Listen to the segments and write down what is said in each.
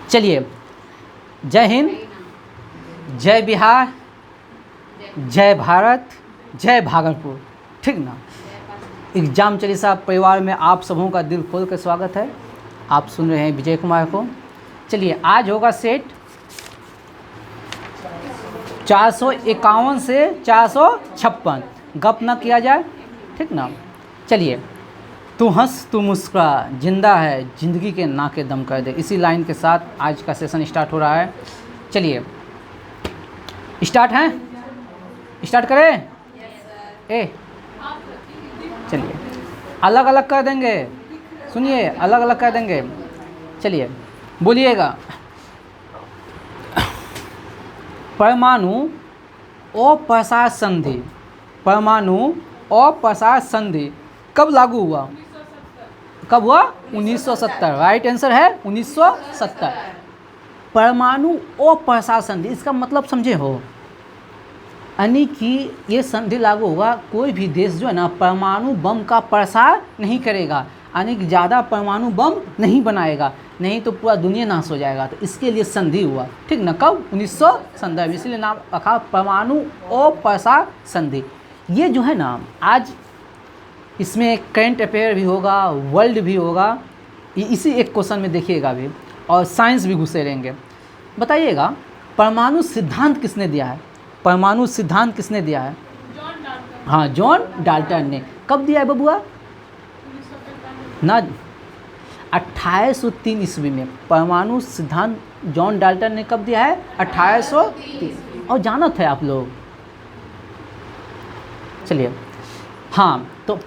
चलिए, जय हिंद, जय बिहार, जय भारत, जय भागलपुर। ठीक ना। एग्जाम चालीसा परिवार में आप सबों का दिल खोल कर स्वागत है। आप सुन रहे हैं विजय कुमार को। चलिए, आज होगा सेट 451 से 456। गप ना किया जाए, ठीक ना। चलिए, तू हंस तू मुस्कुरा, जिंदा है ज़िंदगी के नाके दम कर दे। इसी लाइन के साथ आज का सेशन स्टार्ट हो रहा है। चलिए, स्टार्ट हैं, स्टार्ट करें। चलिए, अलग अलग कर देंगे, सुनिए, अलग अलग कर देंगे। चलिए, बोलिएगा। परमाणु अप्रसार संधि, परमाणु अप्रसार संधि कब लागू हुआ? कब हुआ? 1970। राइट आंसर है 1970। परमाणु अप्रसार संधि, इसका मतलब समझे हो, यानी कि ये संधि लागू होगा, कोई भी देश जो है ना परमाणु बम का प्रसार नहीं करेगा, यानी कि ज़्यादा परमाणु बम नहीं बनाएगा, नहीं तो पूरा दुनिया नाश हो जाएगा। तो इसके लिए संधि हुआ, ठीक ना। कब? 1970। इसलिए नाम रखा परमाणु अप्रसार संधि। ये जो है ना, आज इसमें करंट अफेयर भी होगा, वर्ल्ड भी होगा, इसी एक क्वेश्चन में देखिएगा भी, और साइंस भी घुसे रहेंगे। बताइएगा, परमाणु सिद्धांत किसने दिया है? परमाणु सिद्धांत किसने दिया है? हाँ, जॉन डाल्टन ने। कब दिया है बबुआ? ना, 1803 ईस्वी में परमाणु सिद्धांत जॉन डाल्टन ने कब दिया है? 1803। और जाना था आप लोग। चलिए, हाँ, तो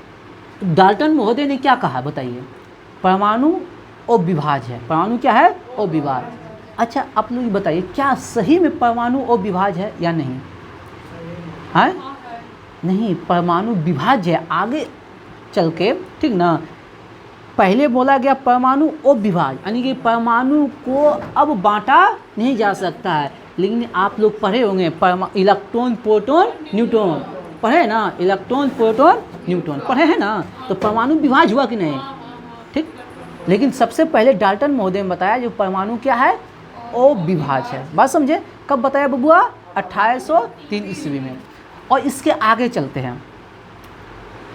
डाल्टन महोदय ने क्या कहा बताइए? परमाणु अविभाज्य है। परमाणु क्या है? अविभाज्य। अच्छा, आप लोग बताइए, क्या सही में परमाणु अविभाज्य है या नहीं? है नहीं, परमाणु विभाज्य है। आगे चल के, ठीक ना, पहले बोला गया परमाणु अविभाज्य, यानी कि परमाणु को अब बांटा नहीं जा सकता है। लेकिन आप लोग पढ़े होंगे इलेक्ट्रॉन, प्रोटॉन, न्यूट्रॉन, पढ़े ना, इलेक्ट्रॉन, प्रोटॉन, न्यूट्रॉन पढ़े हैं ना। तो परमाणु विभाज्य हुआ कि नहीं? ठीक। लेकिन सबसे पहले डाल्टन महोदय ने बताया जो परमाणु क्या है, अविभाज्य है। बात समझे? कब बताया बबुआ? 1803 ईस्वी में। और इसके आगे चलते हैं।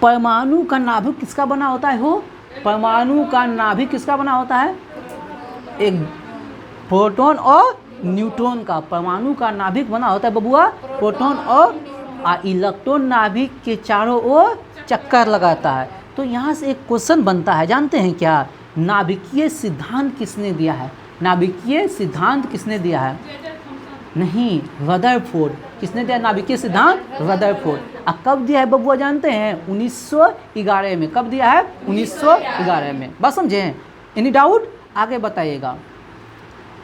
परमाणु का नाभिक किसका बना होता है? हो, परमाणु का नाभिक किसका बना होता है? एक प्रोटॉन और न्यूट्रॉन का। परमाणु का नाभिक बना होता है बबुआ प्रोटॉन और इलेक्ट्रॉन नाभिक के चारों ओर चक्कर लगाता है। तो यहाँ से एक क्वेश्चन बनता है, जानते हैं क्या? नाभिकीय सिद्धांत किसने दिया है? नाभिकीय सिद्धांत किसने दिया है? नहीं, रदरफोर्ड। किसने दिया नाभिकीय सिद्धांत? रदरफोर्ड। और कब दिया है बबुआ जानते हैं? 1911 में। कब दिया है? 1911 में। बस समझे? Any doubt? आगे बताइएगा।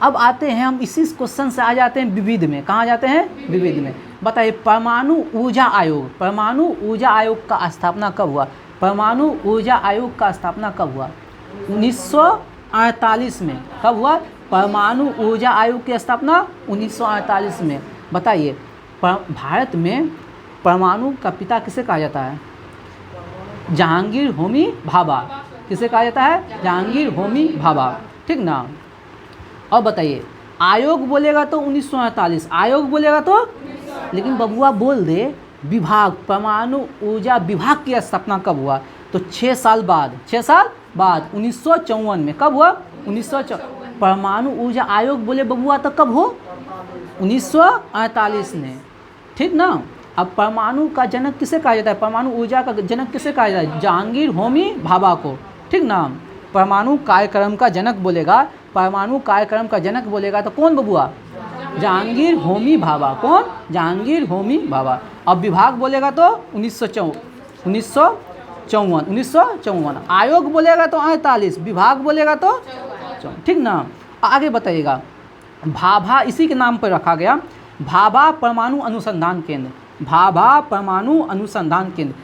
अब आते हैं हम इसी क्वेश्चन से आ जाते हैं विविध में। कहाँ जाते हैं? विविध में। बताइए, परमाणु ऊर्जा आयोग, परमाणु ऊर्जा आयोग का स्थापना कब हुआ? परमाणु ऊर्जा आयोग का स्थापना कब हुआ? 1948 में। कब हुआ? परमाणु ऊर्जा आयोग की स्थापना 1948 में। बताइए, भारत में परमाणु का पिता किसे कहा जाता है? जहांगीर होमी भाभा। किसे कहा जाता है? जहांगीर होमी भाभा, ठीक ना। और बताइए, आयोग बोलेगा तो 1948, आयोग बोलेगा तो, लेकिन बबुआ बोल दे विभाग, परमाणु ऊर्जा विभाग की स्थापना कब हुआ? तो 6 साल बाद, 6 साल बाद 1954 में। कब हुआ? 1954। परमाणु ऊर्जा आयोग बोले बबुआ तो कब हो? 1948 में, ठीक ना। अब परमाणु का जनक किसे कहा जाता है? परमाणु ऊर्जा का जनक किसे कहा जाता है? जहांगीर होमी भाभा को, ठीक ना। परमाणु कार्यक्रम का जनक बोलेगा, परमाणु कार्यक्रम का जनक बोलेगा तो कौन बबुआ? जहांगीर होमी भाभा। कौन? जहांगीर होमी भाभा। अब विभाग बोलेगा तो 1954। आयोग बोलेगा तो 48, विभाग बोलेगा तो, ठीक ना। आगे बताइएगा। भाभा इसी के नाम पर रखा गया, भाभा परमाणु अनुसंधान केंद्र। भाभा परमाणु अनुसंधान केंद्र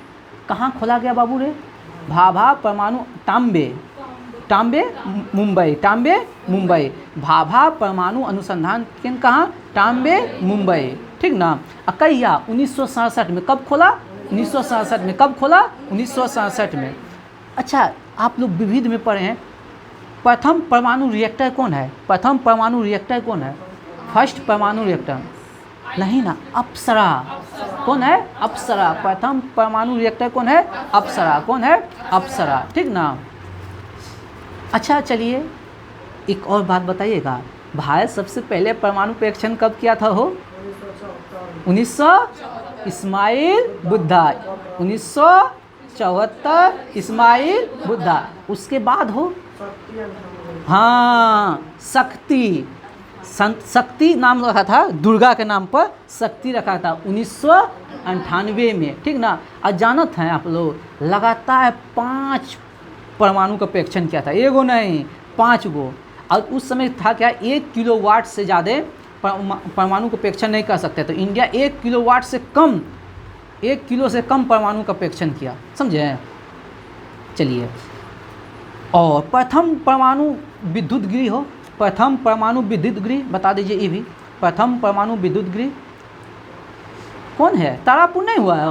कहाँ खोला गया बाबू रे? भाभा परमाणु, टाम्बे मुंबई, टाम्बे मुंबई। भाभा परमाणु अनुसंधान केंद्र कहाँ? टाम्बे मुंबई, ठीक ना। कहिया? 1967 में। कब खोला? 1967 में। कब खोला? 1967 में। अच्छा, आप लोग विविध में पढ़े हैं, प्रथम परमाणु रिएक्टर कौन है? प्रथम परमाणु रिएक्टर कौन है? फर्स्ट परमाणु रिएक्टर नहीं ना, अप्सरा। कौन है? अप्सरा। प्रथम परमाणु रिएक्टर कौन है? अप्सरा। कौन है? अप्सरा। ठीक ना। अच्छा चलिए एक और बात बताइएगा, भारत सबसे पहले परमाणु परीक्षण कब किया था हो? 1900 इस्माइल बुद्धा, 1974 इस्माइल बुद्धा। उसके बाद हो, हाँ, शक्ति, शक्ति नाम रखा था, दुर्गा के नाम पर शक्ति रखा था 1998 में। ठीक ना। और जानत हैं आप लोग, लगातार 5 परमाणु का परीक्षण किया था, एगो नहीं 5 गो। और उस समय था क्या, 1 किलोवाट से ज़्यादा परमाणु का परीक्षण नहीं कर सकते, तो इंडिया 1 किलोवाट से कम, 1 किलो से कम परमाणु का परीक्षण किया, समझे। चलिए, और प्रथम परमाणु विद्युत गृह हो, प्रथम परमाणु विद्युत गृह बता दीजिए। ये भी प्रथम परमाणु विद्युत गृह कौन है? तारापुर नहीं हुआ है?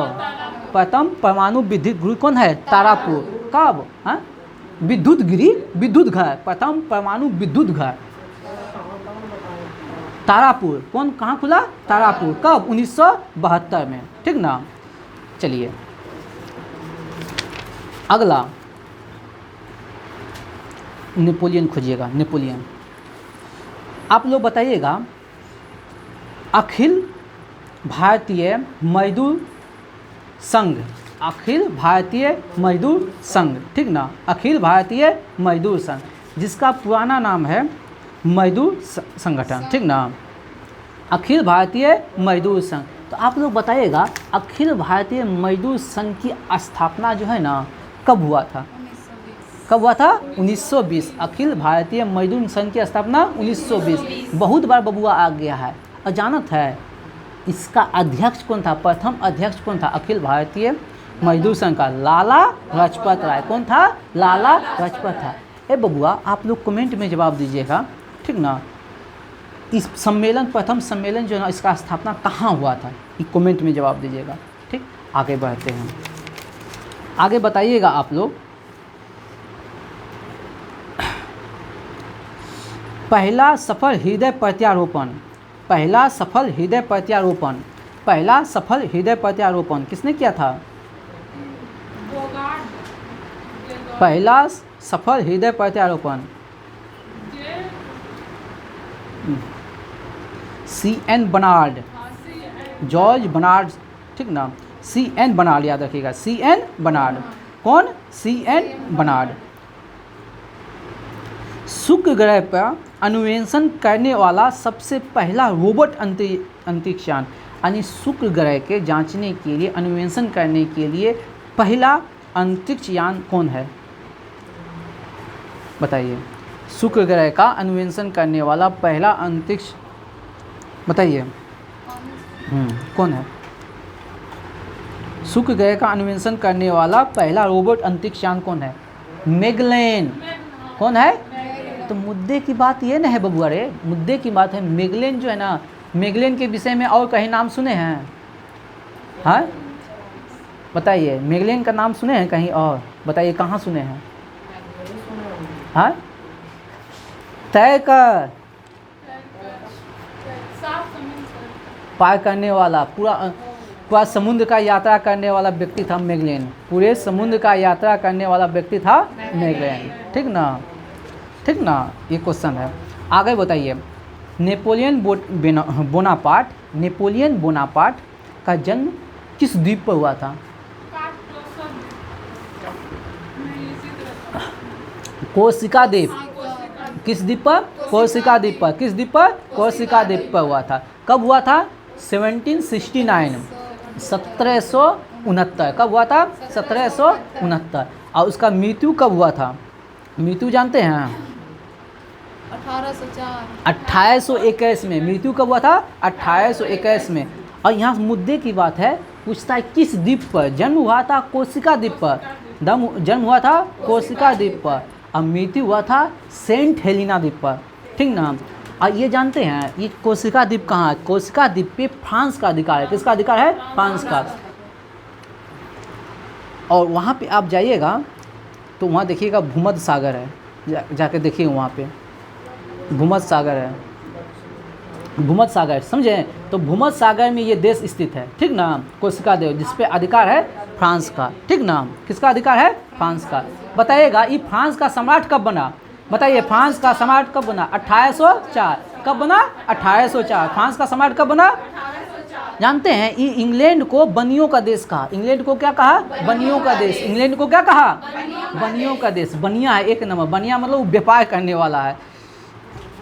प्रथम परमाणु विद्युत गृह कौन है? तारापुर। कब? हाँ, विद्युत गृह, विद्युत घर, प्रथम परमाणु विद्युत घर तारापुर। कौन, कहाँ खुला? तारापुर। कब? 1972 में। ठीक ना। चलिए अगला, नेपोलियन खोजिएगा। नेपोलियन, आप लोग बताइएगा, अखिल भारतीय मजदूर संघ, अखिल भारतीय मजदूर संघ, ठीक ना, अखिल भारतीय मजदूर संघ, जिसका पुराना नाम है मजदूर संगठन। ठीक ना, अखिल भारतीय मजदूर संघ। तो आप लोग बताइएगा, अखिल भारतीय मजदूर संघ की स्थापना जो है ना, कब हुआ था? कब हुआ था? 1920। अखिल भारतीय मजदूर संघ की स्थापना 1920। बहुत बार बबुआ आ गया है। और जानत है इसका अध्यक्ष कौन था? प्रथम अध्यक्ष कौन था अखिल भारतीय मजदूर संघ का? लाला लाजपत राय। कौन था? लाला लाजपत था। ए बबुआ, आप लोग कमेंट में जवाब दीजिएगा। ठीक ना। इस सम्मेलन, प्रथम सम्मेलन जो है ना, इसका स्थापना कहाँ हुआ था? ये कमेंट में जवाब दीजिएगा। ठीक, आगे बढ़ते हैं। आगे बताइएगा आप लोग, पहला सफल हृदय प्रत्यारोपण, पहला सफल हृदय प्रत्यारोपण, पहला सफल हृदय प्रत्यारोपण किसने किया था? पहला सफल हृदय प्रत्यारोपण C.N. Barnard, George Barnard. ठीक ना, C.N. बर्नार्ड याद रखिएगा, C.N. बर्नार्ड। कौन? C.N. बर्नार्ड। शुक्र ग्रह पर अन्वेषण करने वाला सबसे पहला रोबोट अंतरिक्षयान, यानी शुक्र ग्रह के जांचने के लिए, अन्वेषण करने के लिए पहला अंतरिक्षयान कौन है? बताइए, शुक्र ग्रह का अन्वेषण करने वाला पहला अंतरिक्ष, बताइए कौन है? शुक्र ग्रह का अन्वेषण करने वाला पहला रोबोट अंतरिक्षयान कौन है? मैगेलन। कौन है? तो मुद्दे की बात ये ना है बबुआ रे, मुद्दे की बात है मैगेलन जो है ना, मैगेलन के विषय में और कहीं नाम सुने हैं? हाँ बताइए, मैगेलन का नाम सुने हैं कहीं और? बताइए कहाँ सुने हैं? हाँ, तय कर पार करने वाला, पूरा समुद्र का यात्रा करने वाला व्यक्ति था मैगेलन। पूरे समुद्र का यात्रा करने वाला व्यक्ति था मैगेलन। ठीक ना, ठीक ना, ये क्वेश्चन है। आगे बताइए, नेपोलियन बोनापार्ट, नेपोलियन बोनापार्ट का जन्म किस द्वीप पर हुआ था? कोर्सिका द्वीप। किस द्वीप पर? कोर्सिका द्वीप पर। किस द्वीप पर? कोर्सिका द्वीप पर हुआ था। कब हुआ था? 1769, 1769। कब हुआ था? 1769। और उसका मृत्यु कब हुआ था? मृत्यु जानते हैं? 1821 में। मृत्यु कब हुआ था? 1821 में। और यहाँ मुद्दे की बात है, पूछता है किस द्वीप पर जन्म हुआ था? कोर्सिका द्वीप पर जन्म हुआ था, कोर्सिका द्वीप पर। और मृत्यु हुआ था सेंट हेलेना द्वीप पर। ठीक ना। और ये जानते हैं ये कोर्सिका द्वीप कहाँ है? कोर्सिका द्वीप पे फ्रांस का अधिकार है। किसका अधिकार है? फ्रांस का। और वहाँ पे आप जाइएगा तो वहाँ देखिएगा भूमध्य सागर है। जाके देखिए वहाँ पे भूमध्य सागर है, भूमध्य सागर समझे। तो भूमध्य सागर में ये देश स्थित है, ठीक ना, कोशिका देव, जिस पे अधिकार है फ्रांस का, ठीक ना। किसका अधिकार है? फ्रांस का। बताइएगा ये फ्रांस का सम्राट कब बना? बताइए फ्रांस का सम्राट कब बना? 1804। कब बना? 1804। फ्रांस का सम्राट कब बना? जानते हैं ये इंग्लैंड को बनियों का देश कहा। इंग्लैंड को क्या कहा? बनियों का देश। इंग्लैंड को क्या कहा? बनियों का देश। बनिया है एक नंबर, बनिया मतलब व्यापार करने वाला है।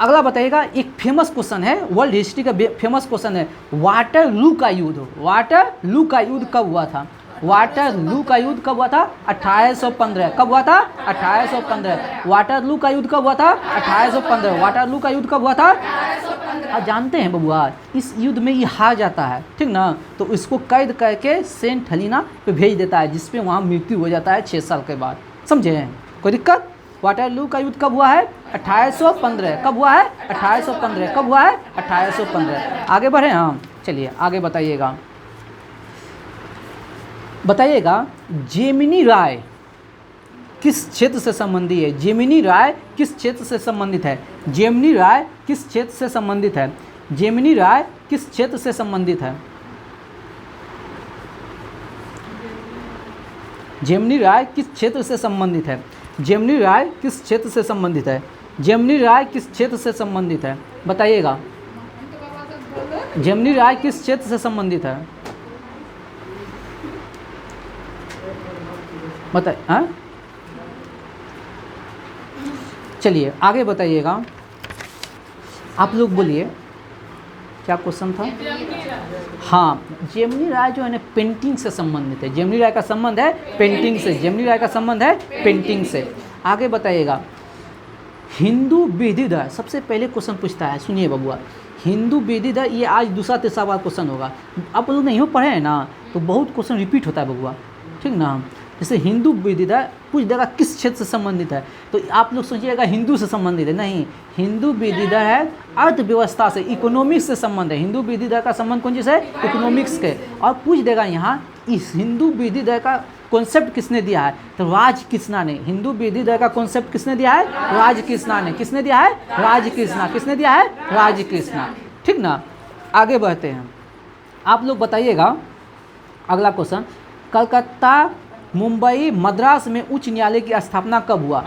अगला बताइएगा, एक फेमस क्वेश्चन है, वर्ल्ड हिस्ट्री का फेमस क्वेश्चन है, वाटरलू का युद्ध। वाटरलू का युद्ध कब हुआ था? वाटरलू का युद्ध कब हुआ था? 1815। कब हुआ था? 1815। वाटरलू का युद्ध कब हुआ था? 1815। वाटरलू का युद्ध कब हुआ था? आप जानते हैं बबुआ, इस युद्ध में ये हार जाता है, ठीक ना, तो इसको कैद करके सेंट हेलिना पे भेज देता है, जिसपे वहाँ मृत्यु हो जाता है 6 साल के बाद। समझे हैं? कोई दिक्कत? वाटरलू का युद्ध कब हुआ है? 1815। कब हुआ है? 1815। कब हुआ है? 1815। आगे बढ़े हम, चलिए आगे बताइएगा। बताइएगा जेमिनी राय किस क्षेत्र से संबंधित है? जेमिनी राय किस क्षेत्र से संबंधित है? जेमिनी राय किस क्षेत्र से संबंधित है? जेमिनी राय किस क्षेत्र से संबंधित है? जेमिनी राय किस क्षेत्र से संबंधित है? जेमिनी राय किस क्षेत्र से संबंधित है? जेमिनी राय किस क्षेत्र से संबंधित है? बताइएगा जेमिनी राय किस क्षेत्र से संबंधित है? बताइए। हाँ चलिए आगे बताइएगा, आप लोग बोलिए क्या क्वेश्चन था? हाँ, जेमिनी राय जो है ना पेंटिंग से संबंधित है। जेमिनी राय का संबंध है पेंटिंग से। जेमिनी राय का संबंध है पेंटिंग से। आगे बताइएगा, हिंदू विधि दर, सबसे पहले क्वेश्चन पूछता है, सुनिए बबुआ, हिंदू विधि दर, ये आज दूसरा तीसरा बार क्वेश्चन होगा। आप लोग नहीं हो पढ़े हैं ना, तो बहुत क्वेश्चन रिपीट होता है बबुआ, ठीक ना। जैसे हिंदू विधि दर पूछ देगा किस क्षेत्र से संबंधित है, तो आप लोग सोचिएगा हिंदू से संबंधित है, नहीं, हिंदू विधि दर है अर्थव्यवस्था से, इकोनॉमिक्स से संबंध है। हिंदू विधि दर का संबंध कौन चीज़ है? इकोनॉमिक्स के। और पूछ देगा यहाँ इस हिंदू विधि दर का कॉन्सेप्ट किसने दिया है? तो राजकृष्णा ने। हिंदू विधि दर का कॉन्सेप्ट किसने दिया है? राजकृष्णा ने। किसने दिया है? राजकृष्णा। किसने दिया है? राजकृष्णा, ठीक ना। आगे बढ़ते हैं, आप लोग बताइएगा अगला क्वेश्चन, कलकत्ता, मुंबई, मद्रास में उच्च न्यायालय की स्थापना कब हुआ?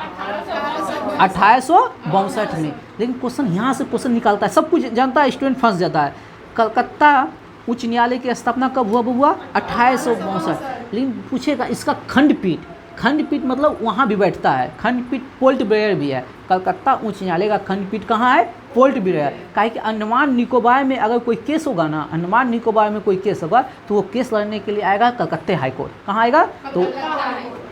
1862 में। लेकिन क्वेश्चन यहाँ से क्वेश्चन निकालता है, सब कुछ जानता है, स्टूडेंट फंस जाता है। कलकत्ता उच्च न्यायालय की स्थापना कब हुआ बबुआ? 1862। लेकिन पूछेगा इसका खंडपीठ, खंडपीठ मतलब वहाँ भी बैठता है, खंडपीठ पोर्ट ब्लेयर भी है। कलकत्ता उच्च न्यायालय का खंडपीठ कहाँ है? Port Blair. काहे कि अंडमान निकोबार में अगर कोई केस होगा ना, अंडमान निकोबार में कोई केस होगा तो वो केस लड़ने के लिए आएगा कलकत्ते हाई कोर्ट। कहाँ आएगा? तो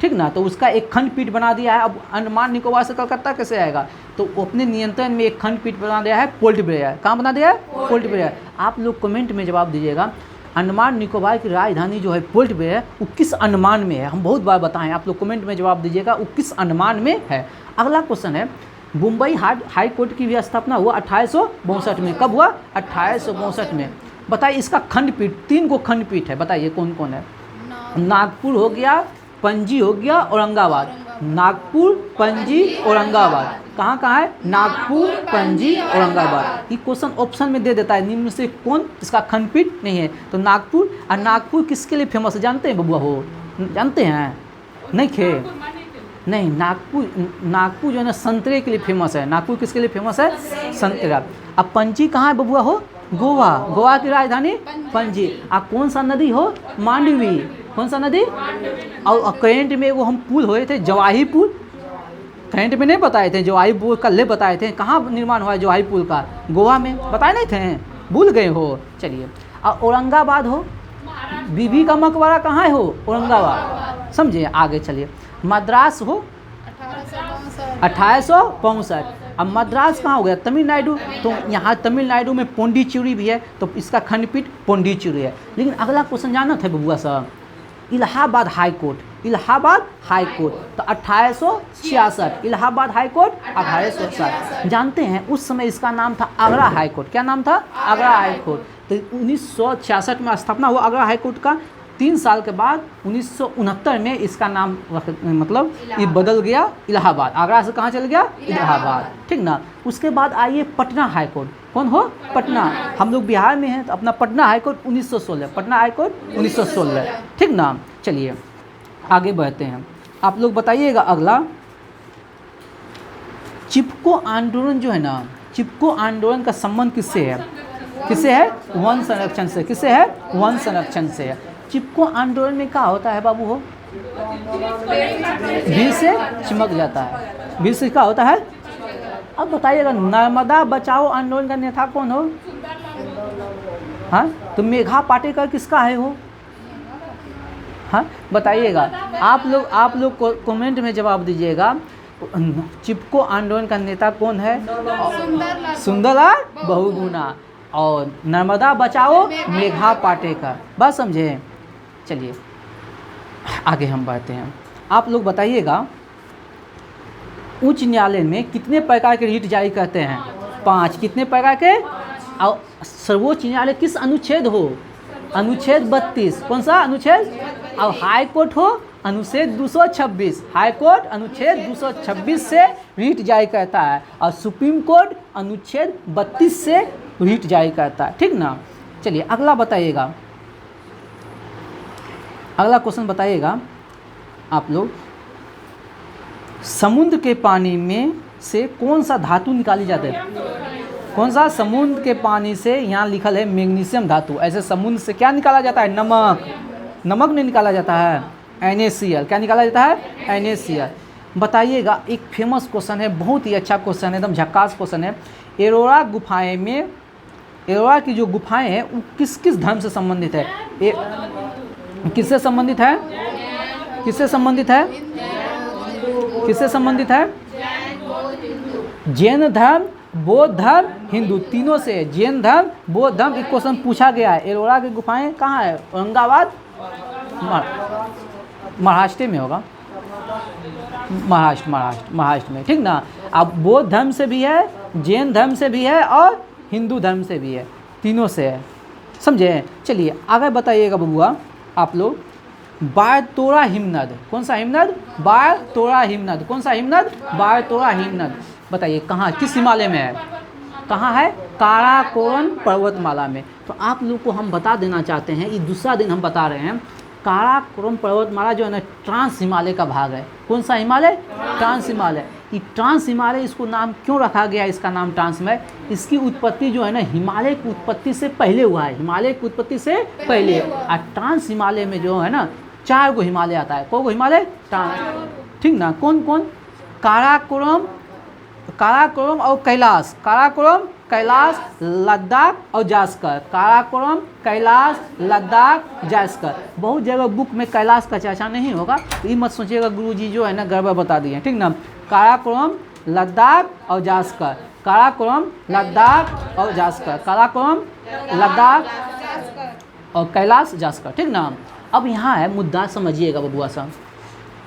ठीक ना, तो उसका एक खंडपीठ बना दिया है। अब अंडमान निकोबार से कलकत्ता कैसे आएगा? तो अपने नियंत्रण में एक खंडपीठ बना दिया है, पोर्ट ब्लेयर। कहाँ बना दिया है? Port Blair. आप लोग कमेंट में जवाब दीजिएगा, अंडमान निकोबार की राजधानी जो है पोर्ट ब्लेयर, वो किस अंडमान में है? हम बहुत बार बताएं, आप लोग कमेंट में जवाब दीजिएगा वो किस अंडमान में है। अगला क्वेश्चन है, मुंबई हाई कोर्ट की भी स्थापना हुआ 1862 में। कब हुआ? 1862 में। बताइए इसका खंडपीठ, 3 को खंडपीठ है, बताइए कौन कौन है? नागपुर हो गया, पणजी हो गया, औरंगाबाद। नागपुर, पणजी, औरंगाबाद। कहाँ कहाँ है? नागपुर, पणजी, औरंगाबाद। ये क्वेश्चन ऑप्शन में दे देता है, निम्न में से कौन इसका खंडपीठ नहीं है? तो नागपुर। और नागपुर किसके लिए फेमस है जानते हैं बबुआ? हो जानते हैं? नहीं खे नहीं, नागपुर जो है ना संतरे के लिए फेमस है। नागपुर किसके लिए फेमस है? संतरा। अब पणजी कहाँ है बबुआ? हो गोवा। गोवा की राजधानी पणजी। अब कौन सा नदी हो? मांडवी। कौन सा नदी? और करेंट में वो हम पुल हुए थे, जवाही पुल, करेंट में नहीं बताए थे, जवाही पुल कल बताए थे। कहाँ निर्माण हुआ है जवाही पुल का? गोवा में। बताए नहीं थे? भूल गए हो? चलिए। और औरंगाबाद हो, बीबी का मकबरा कहाँ है? हो औरंगाबाद। समझिए, आगे चलिए। मद्रास हो 1862। अब मद्रास कहाँ हो गया? तमिलनाडु। तो यहाँ तमिलनाडु में पोंडीचेरी भी है, तो इसका खंडपीठ पोंडीचेरी है। लेकिन अगला क्वेश्चन जाना था बबुआ साहब, Allahabad high court. Allahabad high court तो 1866। Allahabad high court 1866। जानते हैं उस समय इसका नाम था आगरा हाई कोर्ट। क्या नाम था? Agra high court. तो 1966 में स्थापना हुआ आगरा हाई कोर्ट का। 3 साल के बाद 1969 में इसका नाम मतलब ये बदल गया इलाहाबाद। आगरा से कहाँ चल गया? इलाहाबाद, ठीक ना। उसके बाद आइए पटना हाई कोर्ट। कौन हो? पटना। हम लोग बिहार में हैं तो अपना Patna high court 1916, Patna high court 1916, ठीक ना। चलिए आगे बढ़ते हैं। आप लोग बताइएगा अगला, चिपको आंदोलन जो है ना, चिपको आंदोलन का संबंध किससे है? किससे है? वन संरक्षण से। किससे है? वन संरक्षण से है। चिपको आंदोलन में क्या होता है बाबू? हो बीज से चिमक जाता है। बीज से क्या होता है? अब बताइएगा, नर्मदा बचाओ आंदोलन का नेता कौन हो? हाँ, तो मेघा पाटेकर किसका है हो? हाँ बताइएगा। आप लोग कमेंट में जवाब दीजिएगा। चिपको आंदोलन का नेता कौन है? सुंदरलाल बहुगुणा। और नर्मदा बचाओ मेघा पाटेकर। बात समझे? चलिए आगे हम बढ़ते हैं। आप लोग बताइएगा, उच्च न्यायालय में कितने प्रकार के रिट जारी करते हैं? 5। कितने प्रकार के? और सर्वोच्च न्यायालय किस अनुच्छेद हो? अनुच्छेद 32। कौन सा अनुच्छेद? और हाई कोर्ट हो अनुच्छेद 226। हाई कोर्ट अनुच्छेद 226 से रीट जारी करता है और सुप्रीम कोर्ट अनुच्छेद 32 से रीट जारी करता है, ठीक ना। चलिए अगला बताइएगा, अगला क्वेश्चन बताइएगा आप लोग, समुद्र के पानी में से कौन सा धातु निकाली जाती है? कौन सा? समुद्र के पानी से, यहाँ लिखल है मैग्नीशियम धातु। ऐसे समुद्र से क्या निकाला जाता है? नमक। नमक नहीं निकाला जाता है, NaCl। क्या निकाला जाता है? NaCl। बताइएगा, एक फेमस क्वेश्चन है, बहुत ही अच्छा क्वेश्चन है, एकदम झक्कास क्वेश्चन है। एलोरा गुफाएं में, एलोरा की जो गुफाएं हैं वो किस किस धर्म से संबंधित है? किससे संबंधित है? किससे संबंधित है? किससे संबंधित है? जैन धर्म, बौद्ध धर्म, हिंदू, तीनों से। जैन धर्म, बौद्ध धर्म। एक क्वेश्चन पूछा गया है। एलोरा की गुफाएं कहाँ है? औरंगाबाद, महाराष्ट्र में होगा, महाराष्ट्र में, ठीक ना। अब बौद्ध धर्म से भी है, जैन धर्म से भी है और हिंदू धर्म से भी है, तीनों से है, समझे। चलिए आगे बताइएगा बबुआ आप लोग, बारतोरा हिमनद। कौन सा हिमनद? बारतोरा हिमनद। कौन सा हिमनद? बारतोरा हिमनद। बताइए कहाँ, किस हिमालय में है? कहाँ है? काराकोरम पर्वतमाला में। तो आप लोग को हम बता देना चाहते हैं, ये दूसरा दिन हम बता रहे हैं, काराकोरम पर्वतमाला जो है ना ट्रांस हिमालय का भाग है। कौन सा हिमालय? ट्रांस हिमालय। ये ट्रांस हिमालय, इसको नाम क्यों रखा गया? इसका नाम ट्रांस हिमालय, इसकी उत्पत्ति जो है ना हिमालय की उत्पत्ति से पहले हुआ है। हिमालय की उत्पत्ति से पहले। और ट्रांस हिमालय में जो है ना 4 गो हिमालय आता है। कौन गो हिमालय? ट्रांस, ठीक ना। कौन कौन? काराकोरम, काराकोरम और कैलाश। काराकोरम, कैलाश, लद्दाख और जास्कर। काराकोरम, कैलाश, लद्दाख, जास्कर। बहुत जगह बुक में कैलाश का चर्चा नहीं होगा, तो ये मत सोचिएगा गुरुजी जो है ना गड़बड़ बता दिए, ठीक ना। काराकोरम, लद्दाख और जास्कर। काराकोरम, लद्दाख और जास्कर। काराकोरम, लद्दाख और कैलाश, जास्कर, ठीक ना। अब यहाँ है मुद्दा, समझिएगा बबुआ साहब।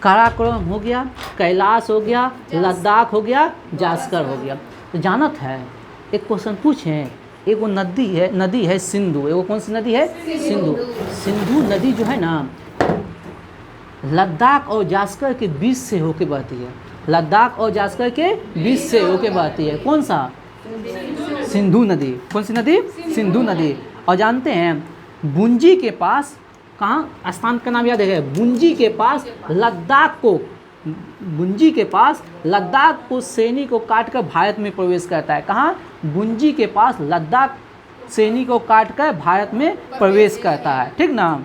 काराकोरम हो गया, कैलाश हो गया, लद्दाख हो गया, जास्कर हो गया। तो जानत है, एक क्वेश्चन पूछें, एक वो नदी है सिंधु। एगो कौन सी नदी है? सिंधु। सिंधु नदी जो है ना लद्दाख और जास्कर के बीच से होके बहती है। लद्दाख और जास्कर के बीच से होके बहती है। कौन सा? सिंधु नदी। कौन सी नदी? सिंधु नदी। और जानते हैं बुंजी के पास, कहाँ स्थान का नाम याद है? बुंजी के पास लद्दाख को, बुंजी के पास लद्दाख को श्रेणी को काटकर भारत में प्रवेश करता है। कहाँ? बुंजी के पास लद्दाख श्रेणी को काटकर भारत में प्रवेश करता है, ठीक ना।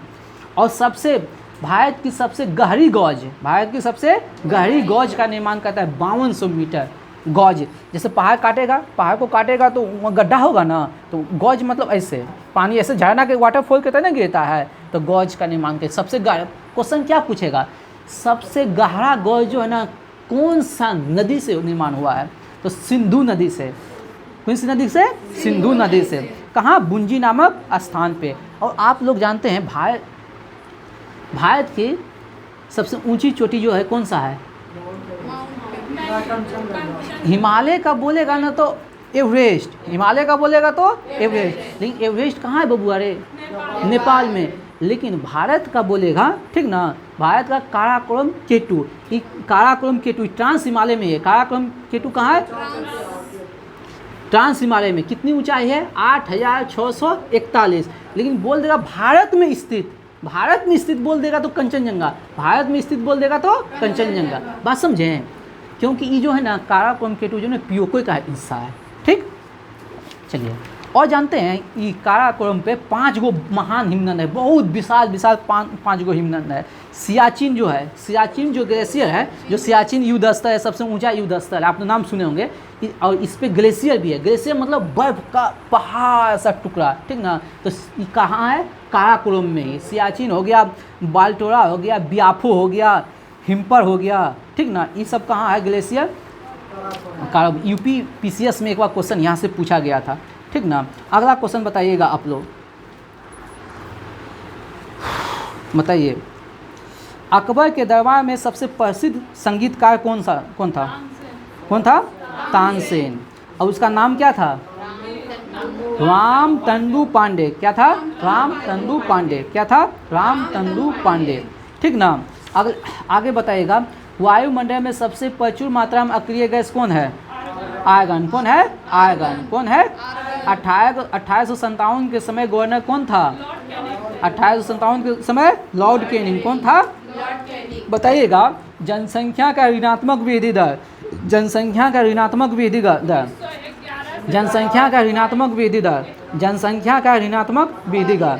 और सबसे भारत की सबसे गहरी गौज, भारत की सबसे गहरी गौज का निर्माण करता है 5200 मीटर गौज। जैसे पहाड़ काटेगा, पहाड़ को काटेगा तो वहाँ गड्ढा होगा ना, तो गौज मतलब ऐसे पानी ऐसे झरना के वाटरफॉल के तरह गिरता है, तो गौज का निर्माण कर सबसे गहरा। क्वेश्चन क्या पूछेगा? सबसे गहरा गौज जो है ना कौन सा नदी से निर्माण हुआ है? तो सिंधु नदी से। कौन सी नदी से? सिंधु नदी से। कहाँ? बुंजी नामक स्थान पे। और आप लोग जानते हैं भारत की सबसे ऊंची चोटी जो है कौन सा है? हिमालय का बोलेगा ना तो एवरेस्ट, हिमालय का बोलेगा तो एवरेस्ट। लेकिन एवरेस्ट कहाँ है बबुआ रे? नेपाल में। लेकिन भारत का बोलेगा, ठीक ना, भारत का काराकोरम केटू, ये काराकोरम केटू ट्रांस हिमालय में है। काराकोरम केटू कहाँ है? ट्रांस हिमालय में। कितनी ऊंचाई है? 8641। लेकिन बोल देगा भारत में स्थित, भारत में स्थित बोल देगा तो कंचनजंगा, भारत में स्थित बोल देगा तो कंचनजंगा। बात समझें? क्योंकि ये जो है ना काराकोरम केटू जो है पियोको का हिस्सा है। ठीक, चलिए और जानते हैं ये काराकोरम पे 5 गो महान हिमनद है, बहुत विशाल विशाल 5 गो हिमनद है। सियाचिन जो है, सियाचिन जो ग्लेशियर है, जो सियाचिन युद्ध स्थल है, सबसे ऊंचा युद्ध स्थल है, आपने नाम सुने होंगे। और इस पे ग्लेशियर भी है। ग्लेशियर मतलब बर्फ का पहाड़ सा टुकड़ा, ठीक ना। तो ये कहाँ है? काराकोरम में ही। सियाचिन हो गया, बाल्टोरा हो गया, बियाफो हो गया, हिम्पर हो गया, ठीक ना। ये सब कहाँ है? ग्लेशियर यूपी पीसीएस में एक बार क्वेश्चन यहाँ से पूछा गया था, ठीक ना। अगला क्वेश्चन बताइएगा आप लोग, बताइए अकबर के दरबार में सबसे प्रसिद्ध संगीतकार कौन था? तानसेन। और उसका नाम क्या था? रामतंदु पांडे। क्या था? रामतंदु पांडे। क्या था? रामतंदु पांडे, ठीक ना। आगे बताइएगा वायुमंडल में सबसे प्रचुर मात्रा में अक्रिय गैस कौन है? आर्गन। कौन है? आर्गन। कौन है? 1857 के समय गवर्नर कौन था? 1857 के समय लॉर्ड कैनिंग। कौन था? बताइएगा जनसंख्या का ऋणात्मक वृद्धि दर, जनसंख्या का ऋणात्मक वृद्धि दर, जनसंख्या का ऋणात्मक वृद्धि दर, जनसंख्या का ऋणात्मक वृद्धि दर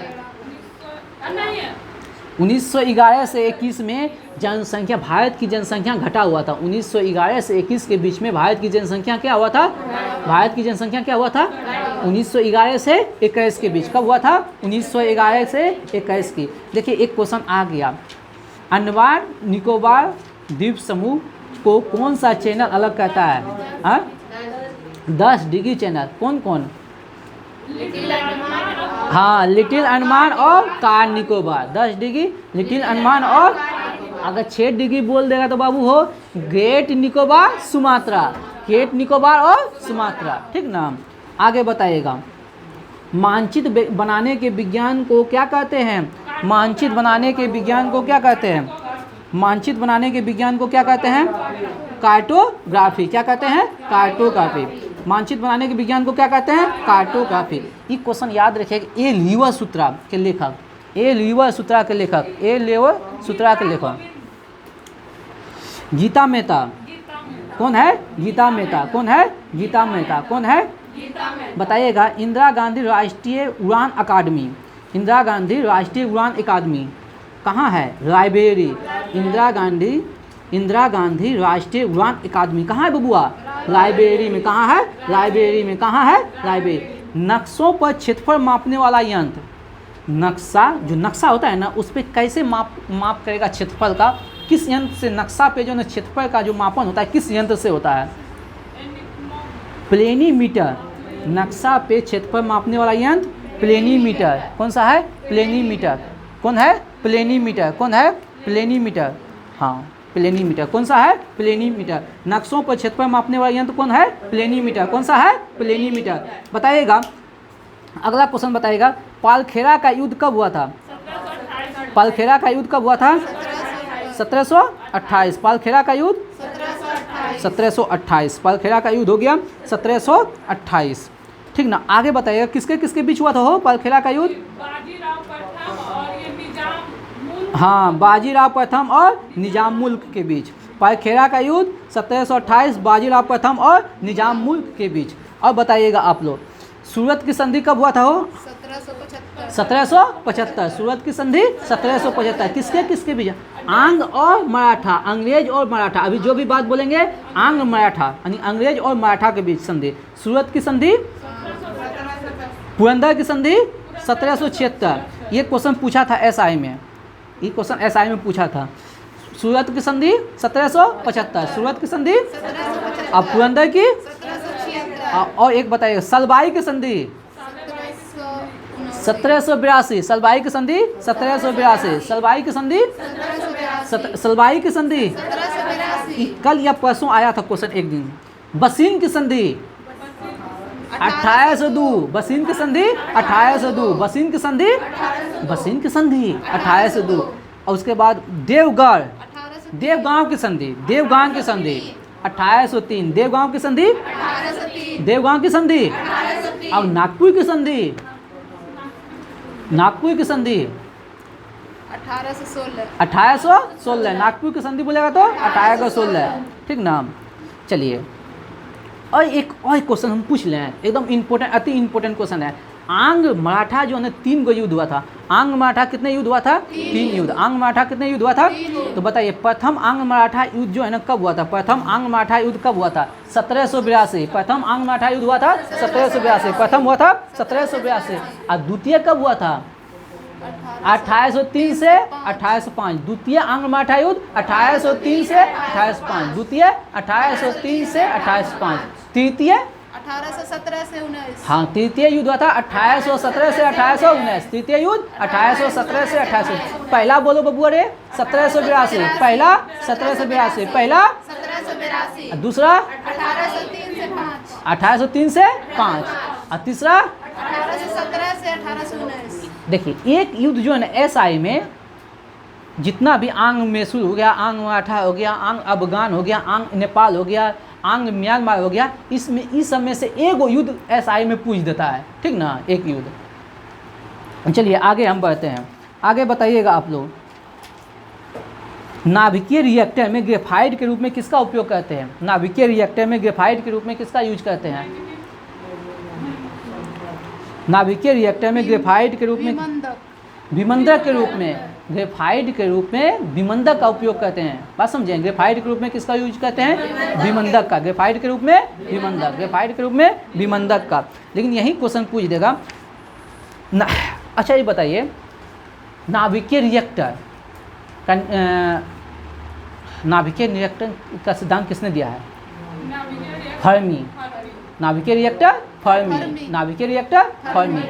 1911 से 21 में जनसंख्या, भारत की जनसंख्या घटा हुआ था। 1911 से 21 के बीच में भारत की जनसंख्या क्या हुआ था? भारत की जनसंख्या क्या हुआ था? 1911 से 21 के बीच। कब हुआ था? 1911 से 21 की। देखिए एक क्वेश्चन आ गया, अंडमान निकोबार द्वीप समूह को कौन सा चैनल अलग कहता है? 10 डिग्री चैनल। कौन कौन? हाँ, लिटिल अंडमान और car Nicobar. 10 degree little Andaman, और अगर 6 डिग्री बोल देगा तो बाबू हो great Nicobar Sumatra, great Nicobar और सुमात्रा, ठीक ना। आगे बताइएगा मानचित्र बनाने के विज्ञान को क्या कहते हैं? मानचित्र बनाने के विज्ञान को क्या कहते हैं? मानचित्र बनाने के विज्ञान को क्या कहते हैं? कार्टोग्राफी। क्या कहते हैं? कार्टोग्राफी। मानचित्र बनाने के विज्ञान को क्या कहते हैं? कार्टोग्राफी। ये क्वेश्चन याद रखिएगा। ए लीवर सूत्रा के लेखक, ए लीवर सूत्रा के लेखक, ए लीवर सूत्रा के लेखक गीता मेहता। कौन है? गीता मेहता। कौन है? गीता मेहता। कौन है? बताइएगा इंदिरा गांधी राष्ट्रीय उड़ान अकादमी, इंदिरा गांधी राष्ट्रीय उड़ान अकादमी कहाँ है? लाइब्रेरी। इंदिरा गांधी राष्ट्रीय उड़ान अकादमी कहाँ है बबुआ? लाइब्रेरी में। कहाँ है? लाइब्रेरी में। कहाँ है? लाइब्रेरी। नक्शों पर क्षेत्रफल मापने वाला यंत्र, नक्शा जो नक्शा होता है ना उस पर कैसे माप करेगा क्षेत्रफल का? किस यंत्र से नक्शा पे जो ना क्षेत्रफल का जो मापन होता है किस यंत्र से होता है? प्लेनीमीटर। नक्शा पे क्षेत्रफल मापने वाला यंत्र प्लेनीमीटर। कौन सा है? प्लेनीमीटर। कौन है? प्लेनीमीटर। कौन है? प्लेनीमीटर। हाँ, प्लेनीमीटर। कौन सा है? प्लेनीमीटर। नक्शों पर क्षेत्रफल मापने वाला यंत्र कौन है? प्लेनीमीटर। कौन सा है? प्लेनीमीटर। बताइएगा अगला क्वेश्चन बताइएगा पालखेरा का युद्ध कब हुआ था? पालखेरा का युद्ध कब हुआ था? 1728। पालखेरा का युद्ध 1728। पालखेरा का युद्ध हो गया 1728, ठीक ना। आगे बताइएगा किसके किसके बीच हुआ था हो पालखेरा का युद्ध? हाँ, बाजीराव प्रथम और निजाम मुल्क के बीच। पालखेरा का युद्ध 1728 बाजीराव प्रथम और निजाम मुल्क के बीच। और बताइएगा आप लोग सूरत की संधि कब हुआ था हो? 1775। सूरत की संधि 1775। किसके किसके बीच? आंग और मराठा, अंग्रेज और मराठा। अभी जो भी बात बोलेंगे आंग मराठा यानी अंग्रेज और मराठा के बीच संधि। सूरत की संधि, पुरंदर की संधि 1776। ये क्वेश्चन पूछा था एसआई में, ये क्वेश्चन एसआई में पूछा था। सूरत की संधि 1775, सूरत की संधि। अब पुरंदर की और एक बताइए सलबाई की संधि 1782। सलबाई की संधि 1782। सलबाई की संधि, सलबाई की संधि कल या परसों आया था क्वेश्चन एक दिन। बसीन की संधि 1802 बसीन की संधि 1802 बसीन की संधि 1802। और उसके बाद देवगढ़ देवगांव की संधि 1803 देवगांव की संधि और नागपुर की संधि 1816 नागपुर की संधि बोलेगा तो 1816, ठीक ना। चलिए और एक और क्वेश्चन हम पूछ लें, एकदम इम्पोर्टेंट, अति इम्पोर्टेंट क्वेश्चन है। आंग मराठा जो है ना 3 गो युद्ध हुआ था। आंग मराठा कितने युद्ध हुआ था? 3 युद्ध। आंग मराठा कितने युद्ध हुआ था? तो बताइए प्रथम आंग मराठा युद्ध जो है ना कब हुआ था? प्रथम आंग मराठा युद्ध कब हुआ था? 1782। प्रथम आंग मराठा युद्ध हुआ था 1782, प्रथम हुआ था 1782। और द्वितीय कब हुआ था? 1803 से 1805। द्वितीय आंग मराठा युद्ध 1803 से 1805, द्वितीय 1803 से 1805, तृतीय 1817 से 19। हाँ, तृतीय युद्ध हुआ था 1817 से 1819। तृतीय युद्ध 1817 से 1800। पहला बोलो बबुआ रे 1782, पहला 1782, पहला 1782, दूसरा 1803 से 5, 1803 से 5 और तीसरा 1817 से 1819। देखिए एक युद्ध जो है ना एसआई में जितना भी आंग मैसूर हो गया, आंग मराठा हो गया, आंग अफगान हो गया, आंग नेपाल हो गया, आंग म्यांमार हो गया, इसमें इस सब में से एक युद्ध एसआई में पूछ देता है, ठीक ना, एक युद्ध। चलिए आगे हम बढ़ते हैं। आगे बताइएगा आप लोग, नाभिकीय रिएक्टर में ग्रेफाइट के रूप में किसका उपयोग करते हैं? नाभिकीय रिएक्टर में ग्रेफाइट के रूप में किसका यूज करते हैं? नाभिकीय रिएक्टर में ग्रेफाइट के रूप में विमंदक के रूप में, ग्रेफाइट के रूप में विमंदक का उपयोग करते हैं। बात समझें, ग्रेफाइट के रूप में किसका यूज करते हैं? विमंदक का। ग्रेफाइट के रूप में विमंदक, ग्रेफाइट के रूप में विमंदक का। लेकिन यही क्वेश्चन पूछ देगा ना। अच्छा ये बताइए, नाभिकीय रिएक्टर का नाभिकीय रिएक्टर का सिद्धांत किसने दिया है? फर्मी। नाभिकीय रिएक्टर फर्मी, नाभिकीय रिएक्टर फर्मी।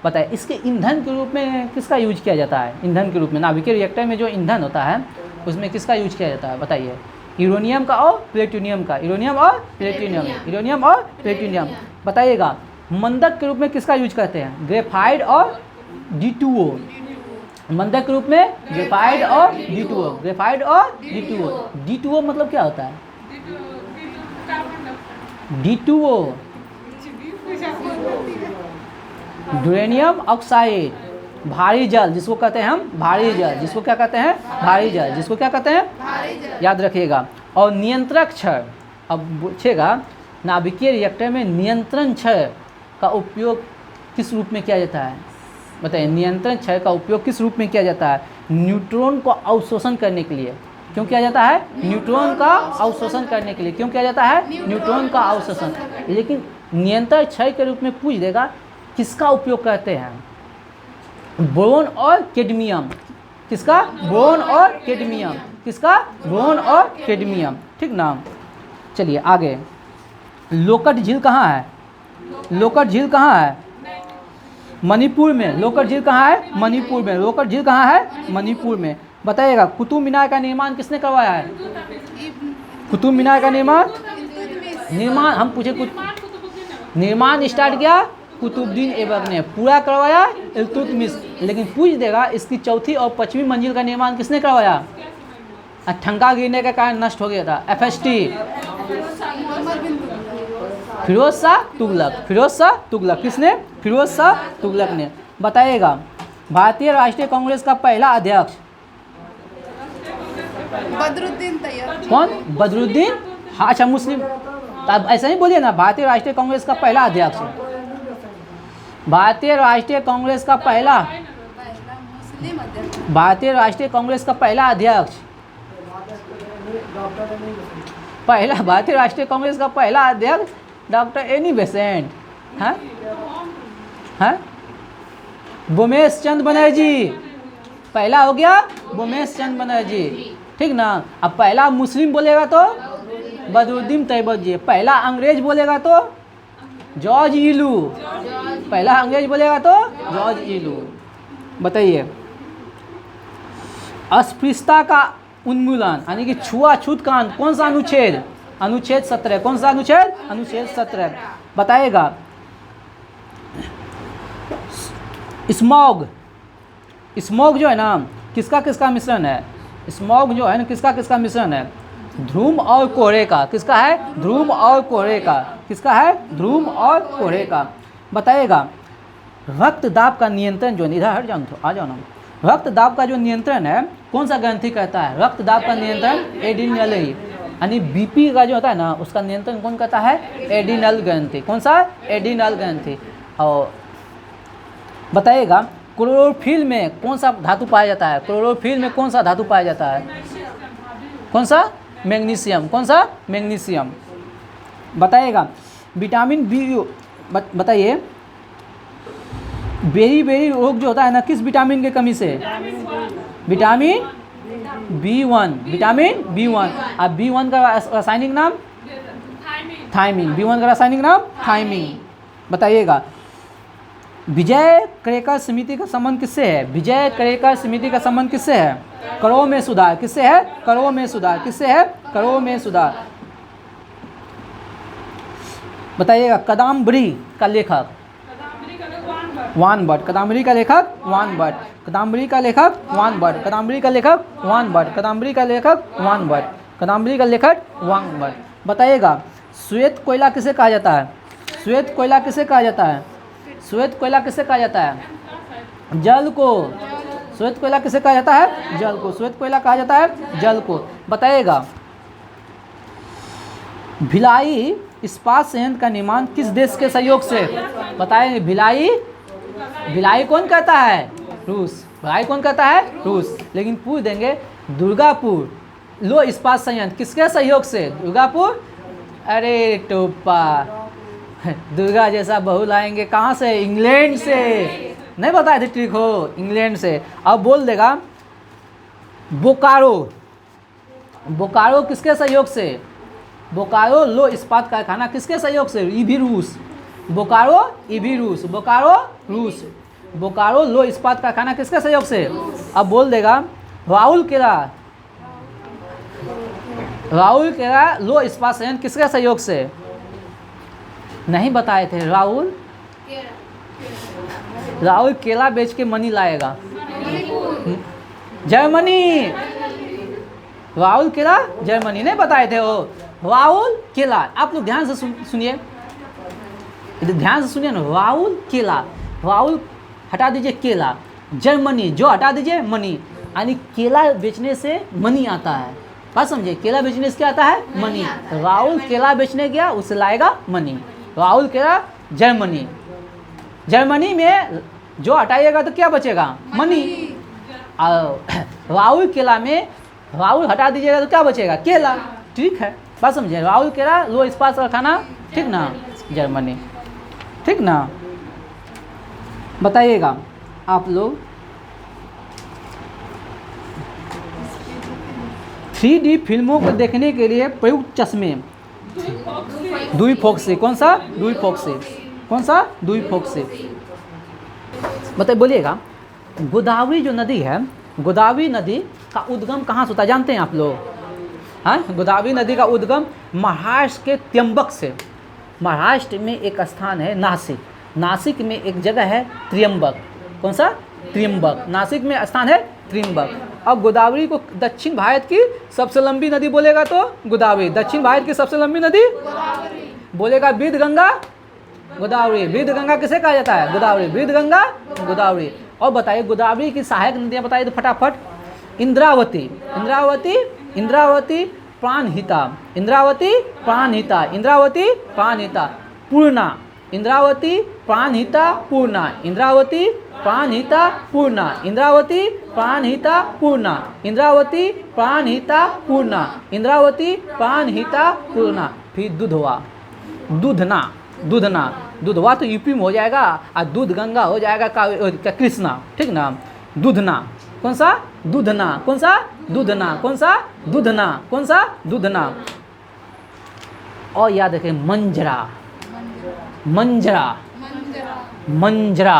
बताइए इसके ईंधन के रूप में किसका यूज किया जाता है? ईंधन के रूप में नाभिकीय रिएक्टर में जो ईंधन होता है उसमें किसका यूज किया जाता है? बताइए। यूरेनियम का और प्लेटिनियम का, यूरेनियम और प्लेटिनियम, यूरेनियम और प्लेटिनियम। बताइएगा मंदक के रूप में किसका यूज करते हैं? ग्रेफाइट और D2O। मंदक के रूप में ग्रेफाइट और D2O, ग्रेफाइट और D2O। D2O मतलब क्या होता है? D2O यूरेनियम ऑक्साइड, भारी जल जिसको कहते हैं हम भारी जल, जिसको क्या कहते हैं? भारी जल, जिसको क्या कहते हैं? याद रखिएगा। और नियंत्रक क्षय, अब पूछेगा नाभिकीय रिएक्टर में नियंत्रण क्षय का उपयोग किस रूप में किया जाता है? बताइए नियंत्रण क्षय का उपयोग किस रूप में किया जाता है? न्यूट्रॉन को अवशोषण करने के लिए। क्यों किया जाता है? न्यूट्रॉन का अवशोषण करने के लिए। क्यों किया जाता है? न्यूट्रॉन का अवशोषण। लेकिन नियंत्रण क्षय के रूप में पूछ देगा किसका उपयोग करते हैं? बोरोन और कैडमियम। किसका? बोरोन और कैडमियम। किसका? बोरोन और कैडमियम, ठीक ना। चलिए आगे, लोकट झील कहाँ है? लोकट झील कहाँ है? मणिपुर में। लोकट झील कहाँ है? मणिपुर में। लोकट झील कहाँ है? मणिपुर में। बताइएगा कुतुब मीनार का निर्माण किसने करवाया है? कुतुब मीनार का निर्माण हम पूछे, निर्माण स्टार्ट किया कुतुबुद्दीन ऐबक ने, पूरा करवाया इल्तुतमिश। लेकिन पूछ देगा इसकी चौथी और 5वीं मंजिल का निर्माण किसने करवाया? ठंगा गिरने के कारण नष्ट हो गया था, FST, फिरोज शाह तुगलक। फिरोज शाह तुगलक। किसने? फिरोज शाह तुगलक ने। बताइएगा भारतीय राष्ट्रीय कांग्रेस का पहला अध्यक्ष? बदरुद्दीन तैयब। कौन? बदरुद्दीन। हाँ अच्छा, मुस्लिम, तब ऐसा ही बोलिए ना, भारतीय राष्ट्रीय कांग्रेस का पहला अध्यक्ष। भारतीय राष्ट्रीय कांग्रेस का पहला, भारतीय राष्ट्रीय कांग्रेस का पहला अध्यक्ष, पहला भारतीय राष्ट्रीय कांग्रेस का पहला अध्यक्ष डॉक्टर एनी बेसेंट। हाँ हाँ, उमेश चंद बनर्जी पहला हो गया, उमेश चंद बनर्जी, ठीक ना। अब पहला मुस्लिम बोलेगा तो बदरुद्दीन तैयब जी, पहला अंग्रेज बोलेगा तो जॉर्ज इलू, पहला अंग्रेज बोलेगा तो जॉर्ज इलू। बताइए अस्पृश्यता का उन्मूलन यानी कि छुआछूत का कौन सा अनुच्छेद? अनुच्छेद 17। कौन सा अनुच्छेद? अनुच्छेद 17। बताइएगा स्मॉग, स्मॉग जो है ना किसका किसका मिश्रण है? स्मॉग जो है ना किसका किसका मिश्रण है? धूम और कोहरे का। किसका है? धूम और कोहरे का। किसका है? धूम और कोहरे का। बताइएगा रक्त दाब का नियंत्रण जो है, इधर हट जाओ, आ जाओ ना। रक्त दाब का जो नियंत्रण है कौन सा ग्रंथि करता है? रक्त दाब का नियंत्रण एड्रिनल, यानी बीपी का जो होता है ना उसका नियंत्रण कौन करता है? एड्रिनल ग्रंथि। कौन सा? एड्रिनल ग्रंथि। और बताइएगा क्लोरोफिल में कौन सा धातु पाया जाता है? क्लोरोफिल में कौन सा धातु पाया जाता है? कौन सा? मैग्नीशियम। कौन सा? मैग्नीशियम। बताइएगा विटामिन बी, बताइए बेरी बेरी रोग जो होता है ना किस विटामिन की कमी से? Vitamin B1। Vitamin B1। अब B1 का रासायनिक नाम? थायमिन। B1 का रासायनिक नाम थायमिन। बताइएगा विजय करेकर समिति का संबंध किससे है? विजय करेकर समिति का संबंध किससे है? करों में सुधार। किससे है? करों में सुधार। किससे है? करों में सुधार। बताइएगा कादम्बरी का लेखक? वान भट्ट। कादम्बरी का लेखक वान भट्ट। कादम्बरी का लेखक वान भट्ट। कादम्बरी का लेखक वान भट्ट। कादम्बरी का लेखक वान भट्ट। कादम्बरी का लेखक वान भट्ट। बताइएगा श्वेत कोयला किसे कहा जाता है? श्वेत कोयला किसे कहा जाता है? श्वेत कोयला किसे कहा जाता है? जल को। श्वेत कोयला किसे कहा जाता है? जल को। श्वेत कोयला कहा जाता है जल को। बताइएगा भिलाई इस्पात संयंत्र का निर्माण किस देश के सहयोग से? बताएंगे भिलाई, भिलाई कौन कहता है? रूस। भिलाई कौन कहता है? रूस। लेकिन पूछ देंगे दुर्गापुर लो इस्पात संयंत्र किसके सहयोग से? दुर्गापुर। अरे टोपा, दुर्गा जैसा बहू लाएंगे कहाँ से? इंग्लैंड से। नहीं बताए थे ट्रिक हो? इंग्लैंड से। अब बोल देगा बोकारो। बोकारो किसके सहयोग से? बोकारो लो इस्पात कारखाना किसके सहयोग से? ई भी रूस। बोकारो ई भी रूस। बोकारो रूस। बोकारो लो इस्पात कारखाना किसके सहयोग से? अब बोल देगा राउरकेला, राउरकेला लो इस्पात संयंत्र किसके सहयोग से? नहीं बताए थे। राहुल केला बेच के मनी लाएगा। जर्मनी। राहुल केला जर्मनी। नहीं बताए थे वो? राहुल केला। आप लोग ध्यान से सुनिए, ध्यान से सुनिए ना। राहुल केला, राहुल हटा दीजिए केला, जर्मनी जो हटा दीजिए मनी, यानी केला बेचने से मनी आता है। बात समझिए, केला बेचने से क्या आता है? मनी। राहुल केला बेचने गया उससे लाएगा मनी। राहुल केला जर्मनी। जर्मनी में जो हटाइएगा तो क्या बचेगा? मनी। राहुल केला में राहुल हटा दीजिएगा तो क्या बचेगा? केला। ठीक है, बात समझिए। राहुल केला लो इस्पात कारखाना, ठीक ना? जर्मनी, ठीक ना? बताइएगा आप लोग 3D फिल्मों को देखने के लिए प्रयुक्त चश्मे द्विफोक्सी। कौन सा? द्विफोक्सी। कौन सा? द्विफोक्सी। बताइए, बोलिएगा गोदावरी जो नदी है, गोदावरी नदी का उद्गम कहाँ से होता है जानते हैं आप लोग? हाँ, गोदावरी नदी का उद्गम महाराष्ट्र के त्र्यंबक से। महाराष्ट्र में एक स्थान है नासिक, नासिक में एक जगह है त्र्यंबक। कौन सा? त्र्यंबक। नासिक में स्थान है त्र्यंबक। अब गोदावरी को दक्षिण भारत की सबसे लंबी नदी बोलेगा तो गोदावरी। दक्षिण भारत की सबसे लंबी नदी बोलेगा विदगंगा, गोदावरी। विदगंगा किसे कहा जाता है? गोदावरी। विदगंगा, गोदावरी। और बताइए गोदावरी की सहायक नदियाँ बताइए तो फटाफट। इंद्रावती, इंद्रावती, इंद्रावती प्राणहिता, इंद्रावती प्राणहिता, इंद्रावती प्राणहिता। पूर्णा, इंद्रावती प्राणहिता पूर्णा, इंद्रावती प्राणहिता पूर्णा, इंद्रावती प्राणहिता पूर्णा, इंद्रावती प्राणहिता पूर्णा, इंद्रावती प्राणहिता पूर्णा। फिर दुधवा, दूधना, दूधना, दूधवा तो यूपी में हो जाएगा और दूध गंगा हो जाएगा कृष्णा, ठीक ना? दूधना। कौन सा? दूधना। कौन सा? दूधना। कौन सा? दूधना। कौन सा? दूधना। और याद रखें मंजरा, मंजरा, मंजरा।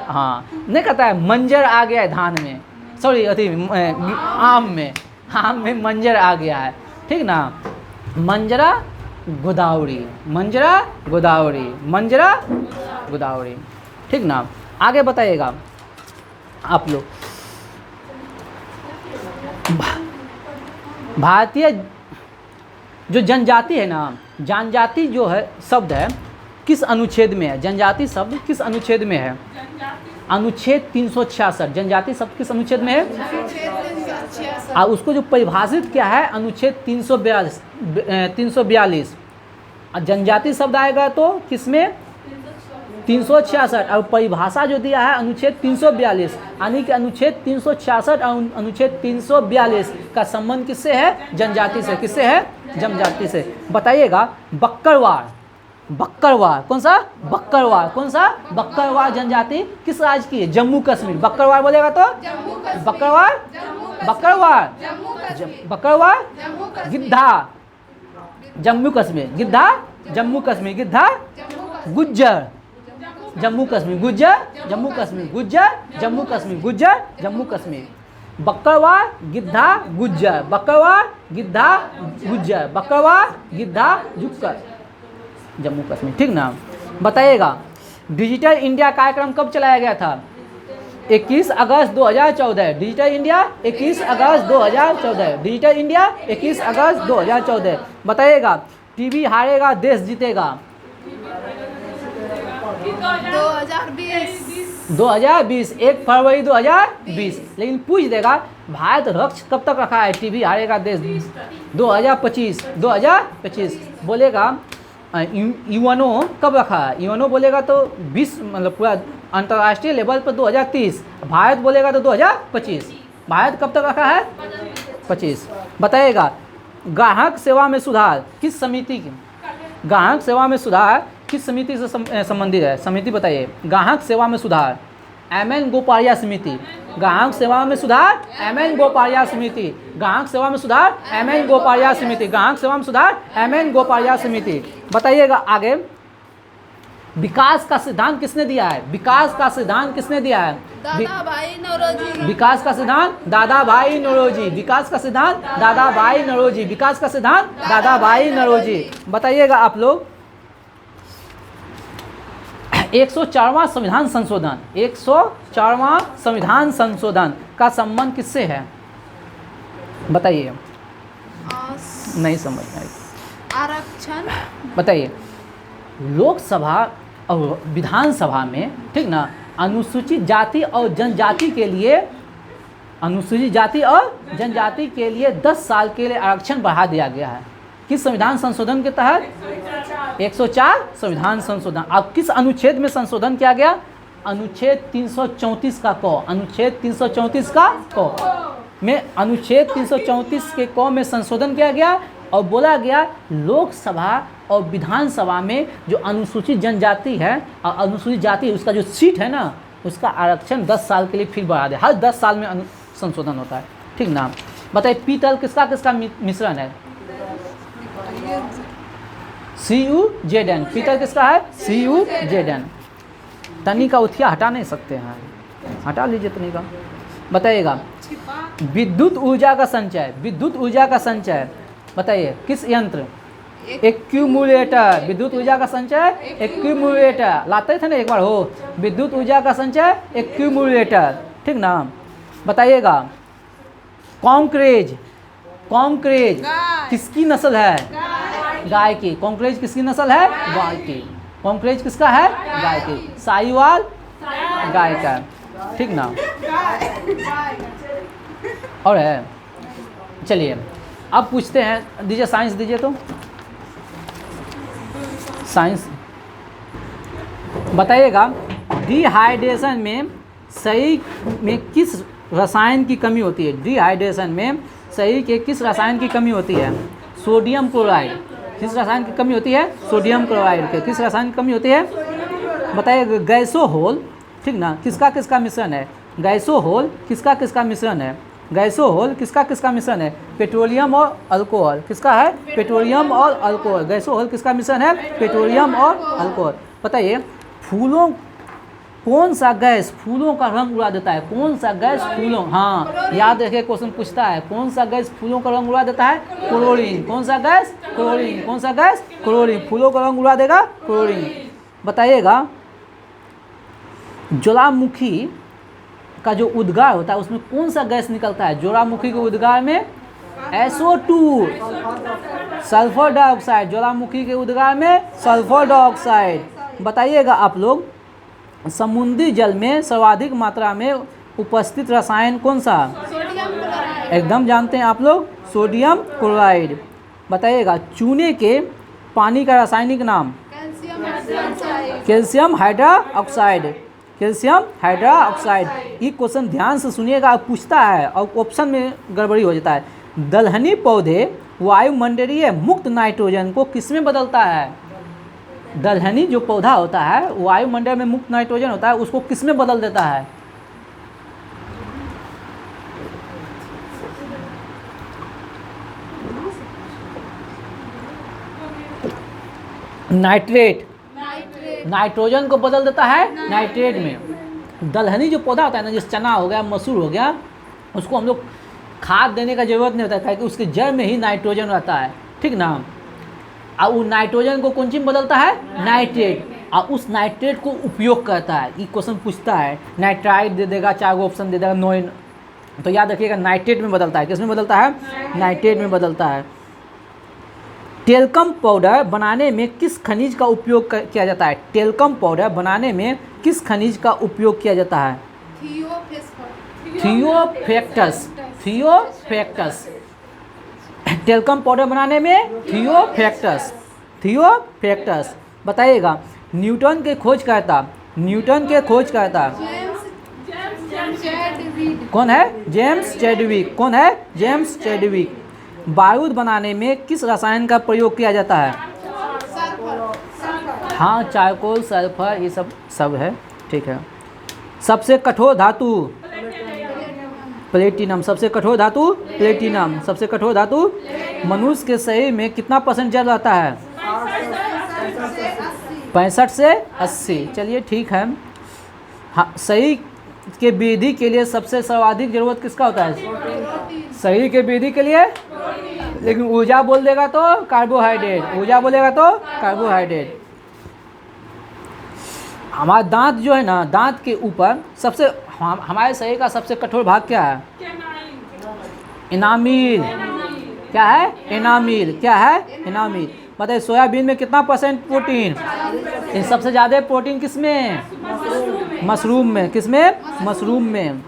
हाँ, नहीं कहता है मंजर आ गया है धान में, सॉरी अति आम में, आम में मंजर आ गया है, ठीक ना? मंजरा गोदावरी, मंजरा गोदावरी, मंजरा गोदावरी, ठीक ना? आगे बताइएगा आप लोग। भारतीय जो जनजाति है ना, जनजाति जो है शब्द है किस अनुच्छेद में है? जनजाति शब्द किस अनुच्छेद में है? अनुच्छेद 366। जनजाति शब्द किस अनुच्छेद में है? और उसको जो परिभाषित किया है अनुच्छेद 342। और जनजाति शब्द आएगा तो किसमें? 366। और परिभाषा जो दिया है अनुच्छेद 342, यानी कि अनुच्छेद 366 और अनुच्छेद 342 का संबंध किससे है? जनजाति से। किससे है? जनजाति से। बताइएगा बक्करवाल। बक्करवाल कौन सा? बक्करवाल कौन सा? बक्करवाल जनजाति किस राज्य की है? जम्मू कश्मीर। बक्करवाल बोलेगा तो बक्करवाल, बक्करवाल, बक्करवाल गिद्धा जम्मू कश्मीर, गिद्धा जम्मू कश्मीर, गिद्धा गुज्जर जम्मू कश्मीर, गुज्जर जम्मू कश्मीर, गुज्जर जम्मू कश्मीर, गुज्जर जम्मू कश्मीर। बक्करवाल गिद्धा गुज्जर, बक्करवाल गिद्धा गुज्जर, बक्करवाल गिद्धा जुक्कर जम्मू कश्मीर। ठीक ना? बताइएगा डिजिटल इंडिया कार्यक्रम कब चलाया गया था? 21 अगस्त 2014। डिजिटल इंडिया 21 अगस्त 2014। डिजिटल इंडिया 21 अगस्त 2014। बताइएगा टीवी हारेगा देश जीतेगा 2020, 1 फरवरी 2020। लेकिन पूछ देगा भारत रक्ष कब तक रखा है? टीवी हारेगा देश 2025, 2025 बोलेगा। यूएनओ कब रखा है? यूएनओ बोलेगा तो 20 मतलब पूरा अंतर्राष्ट्रीय लेवल पर 2030। भारत बोलेगा तो 2025। भारत कब तक रखा है? 25। बताइएगा ग्राहक सेवा में सुधार किस समिति की? ग्राहक सेवा में सुधार किस समिति से संबंधित है? समिति बताइए। ग्राहक सेवा में सुधार एमएन गोपालिया समिति। ग्राहक सेवा में सुधार एमएन गोपालिया समिति। ग्राहक सेवा में सुधार एमएन गोपालिया समिति। ग्राहक सेवा में सुधार एमएन गोपालिया समिति। बताइएगा आगे विकास का सिद्धांत किसने दिया है? विकास का सिद्धांत किसने दिया है? दादा भाई नौरोजी। विकास का सिद्धांत दादा भाई नौरोजी। विकास का सिद्धांत दादा भाई नौरोजी। विकास का सिद्धांत दादा भाई नौरोजी। बताइएगा आप लोग 104वां संविधान संशोधन, 104वां संविधान संशोधन का संबंध किससे है? बताइए। नहीं समझ में आरक्षण। बताइए लोकसभा और विधानसभा में, ठीक ना, अनुसूचित जाति और जनजाति के लिए, अनुसूचित जाति और जनजाति के लिए 10 साल के लिए आरक्षण बढ़ा दिया गया है। किस संविधान संशोधन के तहत? 104 संविधान संशोधन। अब किस अनुच्छेद में संशोधन किया गया? अनुच्छेद 334 का क। अनुच्छेद 334 का क में, अनुच्छेद 334 के क में संशोधन किया गया और बोला गया लोकसभा और विधानसभा में जो अनुसूचित जनजाति है और अनुसूचित जाति उसका जो सीट है ना, उसका आरक्षण 10 साल के लिए फिर बढ़ा दिया। हर 10 साल में संशोधन होता है। ठीक ना? बताइए पीतल किसका किसका मिश्रण है? CuZn। पीतल किसका है? CuZn। तनी का उथिया हटा नहीं सकते हैं, हटा लीजिए तनी का। बताइएगा विद्युत ऊर्जा का संचय, विद्युत ऊर्जा का संचय बताइए किस यंत्र? एक्यूमुलेटर। विद्युत ऊर्जा का संचय एक्यूमुलेटर। लाते थे ना एक बार हो, विद्युत ऊर्जा का संचय एक्यूमुलेटर। ठीक ना? बताइएगा कॉन्क्रेज, कॉन्क्रेज किसकी नस्ल है? गाय की। कॉन्क्रेज किसकी नस्ल है? गाय की। कॉन्क्रेज किसका है? गाय की। साहिवाल गाय का। ठीक ना? और है, चलिए अब पूछते हैं, दीजिए साइंस दीजिए तो। साइंस बताइएगा डिहाइड्रेशन में शरीर में किस रसायन की कमी होती है? डिहाइड्रेशन में शरीर के किस रसायन की कमी होती है? Sodium chloride. किस रसायन की कमी होती है? सोडियम क्लोराइड के। किस रसायन की कमी होती है? बताइए गैसोहोल, ठीक ना, किसका किसका मिश्रण है? गैसोहोल किसका किसका मिश्रण है? गैसोहोल किसका किसका मिश्रण है? पेट्रोलियम और अल्कोहल। किसका है? पेट्रोलियम और अल्कोहल। गैसोहोल किसका मिश्रण है? पेट्रोलियम और अल्कोहल। बताइए फूलों, कौन सा गैस फूलों का रंग उड़ा देता है? कौन सा गैस फूलों, हाँ याद रखिए क्वेश्चन पूछता है, कौन सा गैस फूलों का रंग उड़ा देता है? क्लोरीन। कौन सा गैस? क्लोरीन। कौन सा गैस? क्लोरीन। फूलों का रंग उड़ा देगा क्लोरीन। बताइएगा ज्वालामुखी का जो उद्गार होता है उसमें कौन सा गैस निकलता है? ज्वालामुखी के उद्गार में SO2 सल्फर डाइऑक्साइड, ज्वालामुखी के उद्गार में सल्फर डाइऑक्साइड। बताइएगा आप लोग, समुद्री जल में सर्वाधिक मात्रा में उपस्थित रसायन कौन सा? Sodium chloride. एकदम जानते हैं आप लोग, सोडियम क्लोराइड। बताइएगा चूने के पानी का रासायनिक नाम? Calcium hydroxide. Calcium hydroxide, calcium hydroxide. ये क्वेश्चन ध्यान से सुनिएगा, पूछता है और ऑप्शन में गड़बड़ी हो जाता है। दलहनी पौधे वायुमंडलीय मुक्त नाइट्रोजन को किसमें बदलता है? दलहनी जो पौधा होता है वायुमंडल में मुक्त नाइट्रोजन होता है, उसको किसमें बदल देता है? नाइट्रेट, नाइट्रोजन को बदल देता है नाइट्रेट में। दलहनी जो पौधा होता है ना, जैसे चना हो गया, मसूर हो गया, उसको हम लोग खाद देने का जरूरत नहीं होता है, क्योंकि उसके जड़ में ही नाइट्रोजन रहता है, ठीक ना। और वो नाइट्रोजन को कौन चीज में बदलता है? नाइट्रेट। और उस नाइट्रेट को उपयोग करता है, ये क्वेश्चन पूछता है। नाइट्राइट दे देगा, 4 ऑप्शन दे देगा, 9, तो याद रखिएगा नाइट्रेट में बदलता है। किसमें बदलता है? नाइट्रेट में बदलता है। टेल्कम पाउडर बनाने में किस खनिज का उपयोग किया जाता है? टेल्कम पाउडर बनाने में किस खनिज का उपयोग किया जाता है? थियोफैक्टस, थियोफैक्टस। टेल्कम पाउडर बनाने में थियोफैक्टस, थियोफैक्टस। बताइएगा न्यूटन के खोजकर्ता, न्यूटन के खोजकर्ता कौन है? James Chadwick. कौन है? James Chadwick. बारूद बनाने में किस रसायन का प्रयोग किया जाता है? हाँ, चारकोल, सल्फर, ये सब है, ठीक है। सबसे कठोर धातु? प्लेटिनम। सबसे कठोर धातु? प्लेटिनम। सबसे कठोर धातु? मनुष्य के शरीर में कितना % जल रहता है? 65 से 80। चलिए ठीक है। हाँ, शरीर के वृद्धि के लिए सबसे सर्वाधिक जरूरत किसका होता है? शरीर के वृद्धि के लिए। लेकिन ऊर्जा बोल देगा तो कार्बोहाइड्रेट, ऊर्जा बोलेगा तो कार्बोहाइड्रेट। हमारा दांत जो है ना, दांत के ऊपर सबसे, हमारे शरीर का सबसे कठोर भाग क्या है? इनामिल। क्या है? इनामिल। क्या है? इनामिल। बताइए सोयाबीन में कितना % प्रोटीन? सबसे ज़्यादा प्रोटीन किसमें? मशरूम में। किसमें? मशरूम में।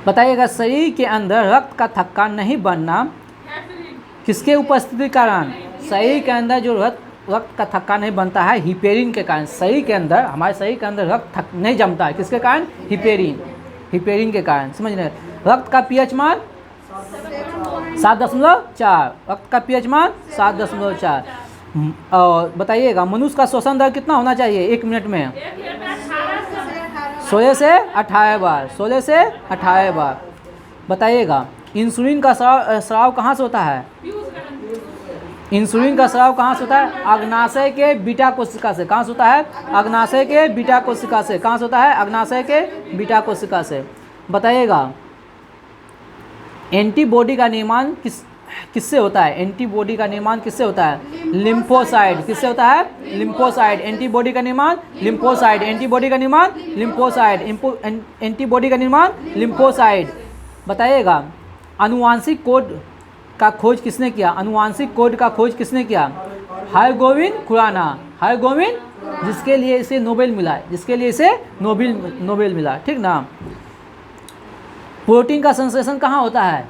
बताइएगा शरीर के अंदर रक्त का थक्का नहीं बनना किसके उपस्थिति के कारण? शरीर के अंदर जो रक्त का थक्का नहीं बनता है, हिपेरिन के कारण। शरीर के अंदर, हमारे शरीर के अंदर रक्त नहीं जमता है, किसके कारण? हिपेरिन, हिपेरिन के कारण। समझ रहे? रक्त का पीएच मान 7.4, रक्त का पीएच मान 7.4। और बताइएगा मनुष्य का श्वसन दर कितना होना चाहिए 1 मिनट में? 16 से 18 बार, 16 से 18 बार। बताइएगा इंसुलिन का स्राव कहाँ से होता है? इंसुलिन का स्राव कहाँ से होता है? अग्नाशय के बीटा कोशिका से। कहाँ से होता है? अग्नाशय के बीटा कोशिका से। कहाँ से होता है? अग्नाशय के बीटा कोशिका से। बताइएगा एंटीबॉडी का निर्माण किससे होता है? एंटीबॉडी का निर्माण किससे होता है? लिम्फोसाइड। किससे होता है? लिम्फोसाइड। एंटीबॉडी का निर्माण लिम्फोसाइड। एंटीबॉडी का निर्माण लिम्फोसाइड। एंटीबॉडी का निर्माण लिम्फोसाइड। बताइएगा आनुवांशिक कोड का खोज किसने किया? आनुवांशिक कोड का खोज किसने किया? हरगोविंद खुराना। हरगोविंद, जिसके लिए इसे नोबेल मिला, जिसके लिए इसे नोबेल मिला, ठीक ना। प्रोटीन का संश्लेषण कहाँ होता है?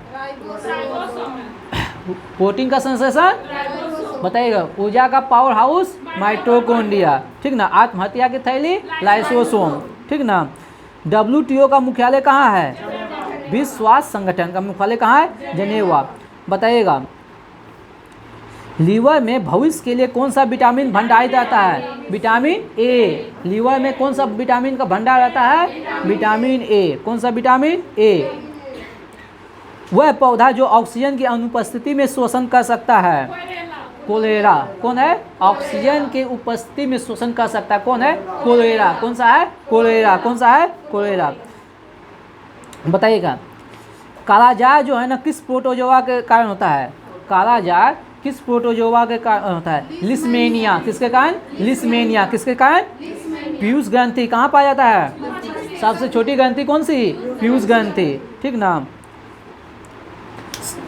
प्रोटीन का संश्लेषण बताइएगा ऊर्जा का पावर हाउस माइटोकॉन्ड्रिया, ठीक ना। आत्महत्या की थैली लाइसोसोम, ठीक ना। WTO का मुख्यालय कहाँ है? विश्व स्वास्थ्य संगठन का मुख्यालय कहाँ है? जेनेवा। बताइएगा लीवर में भविष्य के लिए कौन सा विटामिन भंडारित रहता है? Vitamin A. लीवर में कौन सा विटामिन का भंडार रहता है? Vitamin A. कौन सा विटामिन? ए। वह पौधा जो ऑक्सीजन की अनुपस्थिति में श्वसन कर सकता है? कोलेरा। कौन है? ऑक्सीजन के उपस्थिति में श्वसन कर सकता है, कौन है? कोलेरा। कौन सा है? कोलेरा। कौन सा है? कोलेरा। बताइएगा कालाजार जो है ना किस प्रोटोजोआ के कारण होता है? कालाजार किस प्रोटोजोआ के कारण होता है? लिस्मेनिया। किसके कारण? लिस्मेनिया। किसके कारण? पीयूष ग्रंथि कहाँ पाया जाता है? सबसे छोटी ग्रंथि कौन सी? पीयूष ग्रंथि, ठीक ना।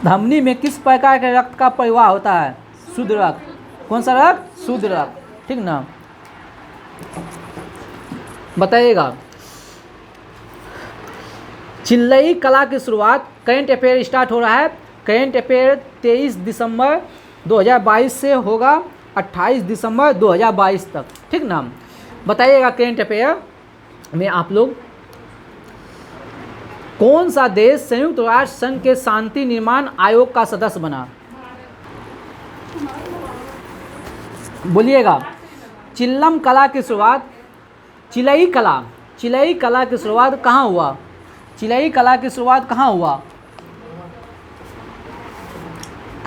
धमनी में किस प्रकार के रक्त का परिवाह होता है? शुद्ध रक्त। कौन सा रक्त? शुद्ध रक्त, ठीक ना। बताइएगा, चिल्लई कला की शुरुआत, करेंट अफेयर स्टार्ट हो रहा है। करेंट अफेयर 23 दिसंबर 2022 से होगा 28 दिसंबर 2022 तक, ठीक ना। बताइएगा करेंट अफेयर में आप लोग, कौन सा देश संयुक्त राष्ट्र संघ के शांति निर्माण आयोग का सदस्य बना? बोलिएगा। चिल्लम कला की शुरुआत, चिलई कला की शुरुआत कहाँ हुआ? चिलई कला की शुरुआत कहाँ हुआ?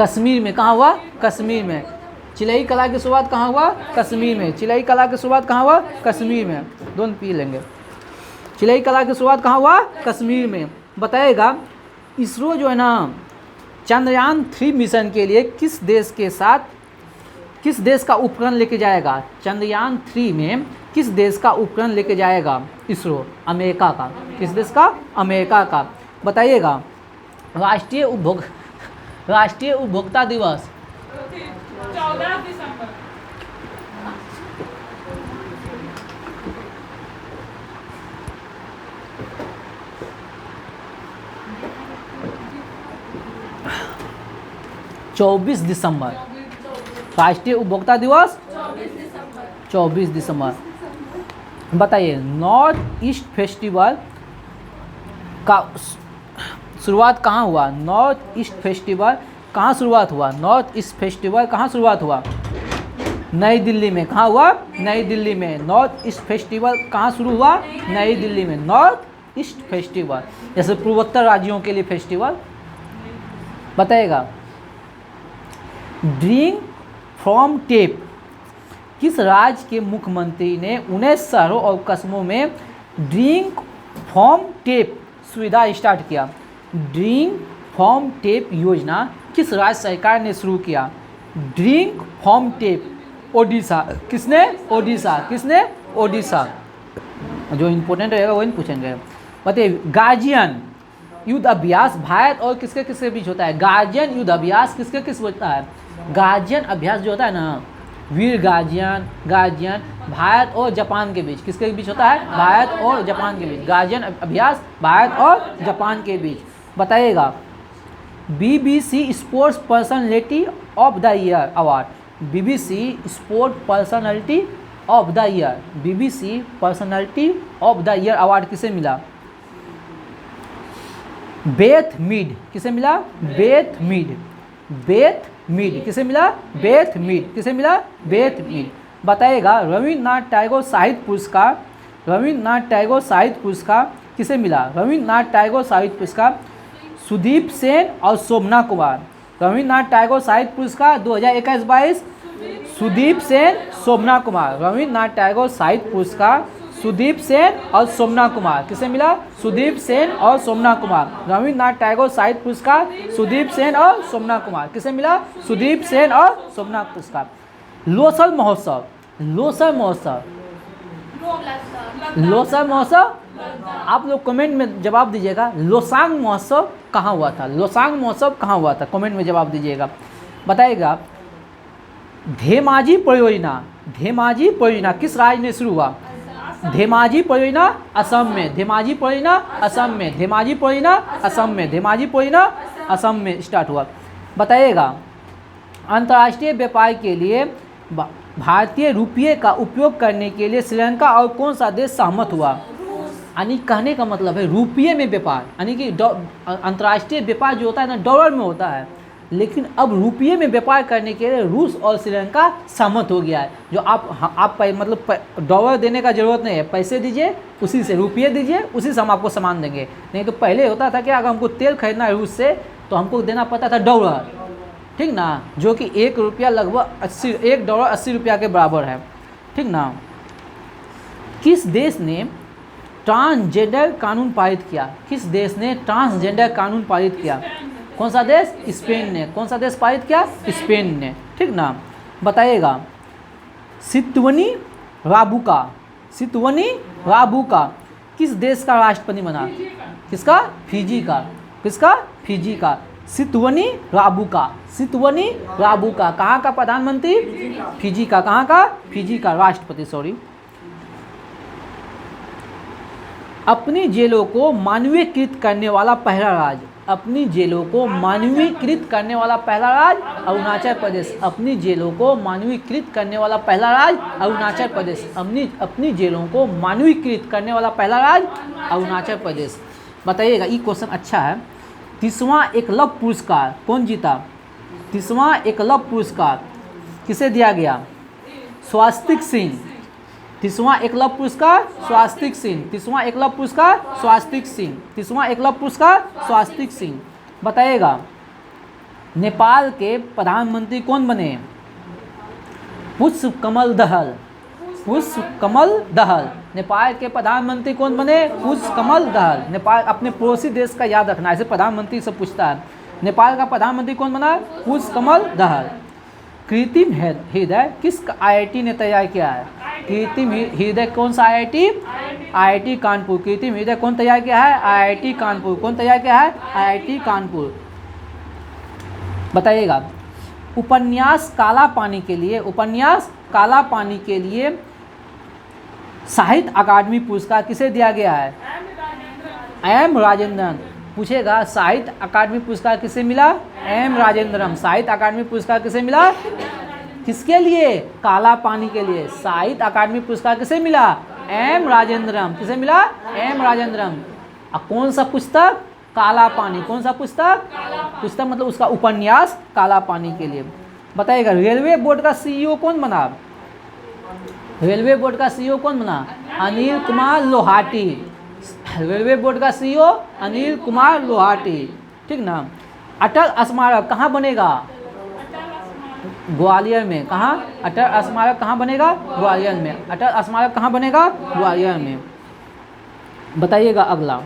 कश्मीर में। कहाँ हुआ? कश्मीर में। चिलई कला की शुरुआत कहाँ हुआ? कश्मीर में। चिलई कला की शुरुआत कहाँ हुआ? कश्मीर में। दोनों पी लेंगे। चिलई कला की शुरुआत कहाँ हुआ? कश्मीर में। बताइएगा, इसरो जो है ना, चंद्रयान 3 मिशन के लिए किस देश का उपकरण लेके जाएगा? चंद्रयान 3 में किस देश का उपकरण लेके जाएगा इसरो? अमेरिका का। किस देश का? अमेरिका का। बताइएगा, राष्ट्रीय उपभोक्ता दिवस 14 दिसंबर। चौबीस दिसंबर। राष्ट्रीय उपभोक्ता दिवस 24 दिसंबर। बताइए, नॉर्थ ईस्ट फेस्टिवल का शुरुआत कहाँ हुआ? नॉर्थ ईस्ट फेस्टिवल कहाँ शुरुआत हुआ? नॉर्थ ईस्ट फेस्टिवल कहाँ शुरुआत हुआ? नई दिल्ली में। कहाँ हुआ? नई दिल्ली में। नॉर्थ ईस्ट फेस्टिवल कहाँ शुरू हुआ? नई दिल्ली में। नॉर्थ ईस्ट फेस्टिवल, जैसे पूर्वोत्तर राज्यों के लिए फेस्टिवल। बताइएगा, ड्रिंक फ्रॉम टेप किस राज्य के मुख्यमंत्री ने 19 शहरों और कस्बों में ड्रिंक फ्रॉम टेप सुविधा स्टार्ट किया? ड्रिंक फ्रॉम टेप योजना किस राज्य सरकार ने शुरू किया? Drink from tape, Odisha. किसने? ओडिशा। किसने? ओडिशा। जो इम्पोर्टेंट रहेगा वही पूछेंगे। बताइए, गार्जियन युद्ध अभ्यास भारत और किसके किसके बीच होता है? गार्जियन युद्ध अभ्यास किसके किस होता है? गार्जियन अभ्यास जो होता है ना, वीर गार्जियन भारत और जापान के बीच। किसके बीच होता है? भारत और जापान के बीच। गार्जियन अभ्यास भारत और जापान के बीच। बताइएगा, BBC sports personality of the year award. BBC sport personality of the year, BBC personality of the year award किसे मिला? Beth Mead. किसे मिला? Beth Mead. बेथ मीड किसे मिला? Beth Mead. किसे मिला? Beth Mead. बताइएगा, रविन्द्रनाथ टैगोर साहित्य पुरस्कार, रविन्द्रनाथ टैगोर साहित्य पुरस्कार किसे मिला? रविन्द्रनाथ टैगोर साहित्य पुरस्कार सुदीप सेन और शोभना कुमार। रविन्द्रनाथ टैगोर साहित्य पुरस्कार 2021-22 सुदीप सेन, शोभना कुमार। रविन्द्रनाथ टैगोर साहित्य पुरस्कार सुदीप सेन और शोभना कुमार किसे मिला? सुदीप सेन और शोभना कुमार। रविन्द्रनाथ टैगोर साहित्य पुरस्कार सुदीप सेन और शोभना कुमार किसे मिला? सुदीप सेन और शोभना पुरस्कार। लोसर महोत्सव, लोसर महोत्सव, लोसर महोत्सव आप लोग कमेंट में जवाब दीजिएगा। लोसांग महोत्सव कहाँ हुआ था? लोसांग महोत्सव कहाँ हुआ था? कमेंट में जवाब दीजिएगा। बताइएगा, धेमाजी परियोजना, धेमाजी परियोजना किस राज्य ने शुरू हुआ? धेमाजी परियोजना असम में। धेमाजी परियोजना असम में। धेमाजी परियोजना असम में। धेमाजी परियोजना असम में स्टार्ट हुआ। बताइएगा, अंतर्राष्ट्रीय व्यापार के लिए भारतीय रुपये का उपयोग करने के लिए श्रीलंका और कौन सा देश सहमत हुआ? यानी कहने का मतलब है रुपये में व्यापार, यानी कि अंतर्राष्ट्रीय व्यापार जो होता है ना डॉलर में होता है, लेकिन अब रुपये में व्यापार करने के लिए रूस और श्रीलंका सहमत हो गया है। जो आप मतलब डॉलर देने का ज़रूरत नहीं है, पैसे दीजिए उसी से, रुपये दीजिए उसी से हम आपको सामान देंगे। नहीं तो पहले होता था कि अगर हमको तेल खरीदना है रूस से तो हमको देना पड़ता था डॉलर, ठीक ना, जो कि $1 लगभग $1 80 के बराबर है, ठीक ना। किस देश ने ट्रांसजेंडर कानून पारित किया? किस देश ने ट्रांसजेंडर कानून पारित किया? कौन सा देश? स्पेन ने। कौन सा देश पारित किया? स्पेन ने, ठीक ना। बताइएगा, सितवनी राबुका, सितवनी राबुका किस देश का राष्ट्रपति बना? किसका? फिजी का। किसका? फिजी का। सितवनी राबुका, सितवनी राबुका कहाँ का प्रधानमंत्री? फिजी का। कहाँ का? फिजी का राष्ट्रपति, सॉरी। अपनी जेलों को मानवीकृत करने वाला पहला राज्य, अपनी जेलों को मानवीकृत करने वाला पहला राज्य अरुणाचल प्रदेश। अपनी जेलों को मानवीकृत करने वाला पहला राज्य अरुणाचल प्रदेश। अपनी जेलों को मानवीकृत करने वाला पहला राज्य अरुणाचल प्रदेश। बताइएगा, ये क्वेश्चन अच्छा है। 30वां एकलव्य पुरस्कार कौन जीता? 30वां एकलव्य पुरस्कार किसे दिया गया? स्वास्तिक सिंह। 30वां एकलव्य पुरस्कार स्वास्तिक सिंह। 30वां एकलव्य पुरस्कार स्वास्तिक सिंह। 30वां एकलव्य पुरस्कार स्वास्तिक सिंह। बताइएगा, नेपाल के प्रधानमंत्री कौन बने? पुष्प कमल दहल। पुष्प कमल दहल। नेपाल के प्रधानमंत्री कौन बने? पुष्प कमल दहल। नेपाल, अपने पड़ोसी देश का याद रखना, ऐसे प्रधानमंत्री से पूछता है। नेपाल का प्रधानमंत्री कौन बना? पुष्प कमल दहल। कृत्रिम हृदय किस IIT ने तैयार किया है? कृत्रिम हृदय कौन सा IIT? IIT कानपुर। कृत्रिम हृदय कौन तैयार किया है? IIT कानपुर। कौन तैयार किया है? IIT कानपुर। बताइएगा, उपन्यास काला पानी के लिए, उपन्यास काला पानी के लिए साहित्य अकादमी पुरस्कार किसे दिया गया है? M राजेंद्रन। पूछेगा, साहित्य अकादमी पुरस्कार किसे मिला? M राजेंद्रन। साहित्य अकादमी पुरस्कार किसे मिला? किसके लिए? काला पानी के लिए। साहित्य अकादमी पुरस्कार किसे मिला? M राजेंद्रन। किसे मिला? M राजेंद्रन। कौन सा पुस्तक? काला पानी। कौन सा पुस्तक? पुस्तक मतलब उसका उपन्यास काला पानी के लिए। बताइएगा, रेलवे बोर्ड का CEO कौन बना? रेलवे बोर्ड का CEO कौन बना? अनिल कुमार लोहाटी। रेलवे बोर्ड का CEO अनिल कुमार लोहाटी, ठीक ना। अटल स्मारक कहाँ बनेगा? ग्वालियर में। कहाँ? अटल स्मारक कहाँ बनेगा? ग्वालियर में। अटल स्मारक कहाँ बनेगा? ग्वालियर में। बताइएगा अगला,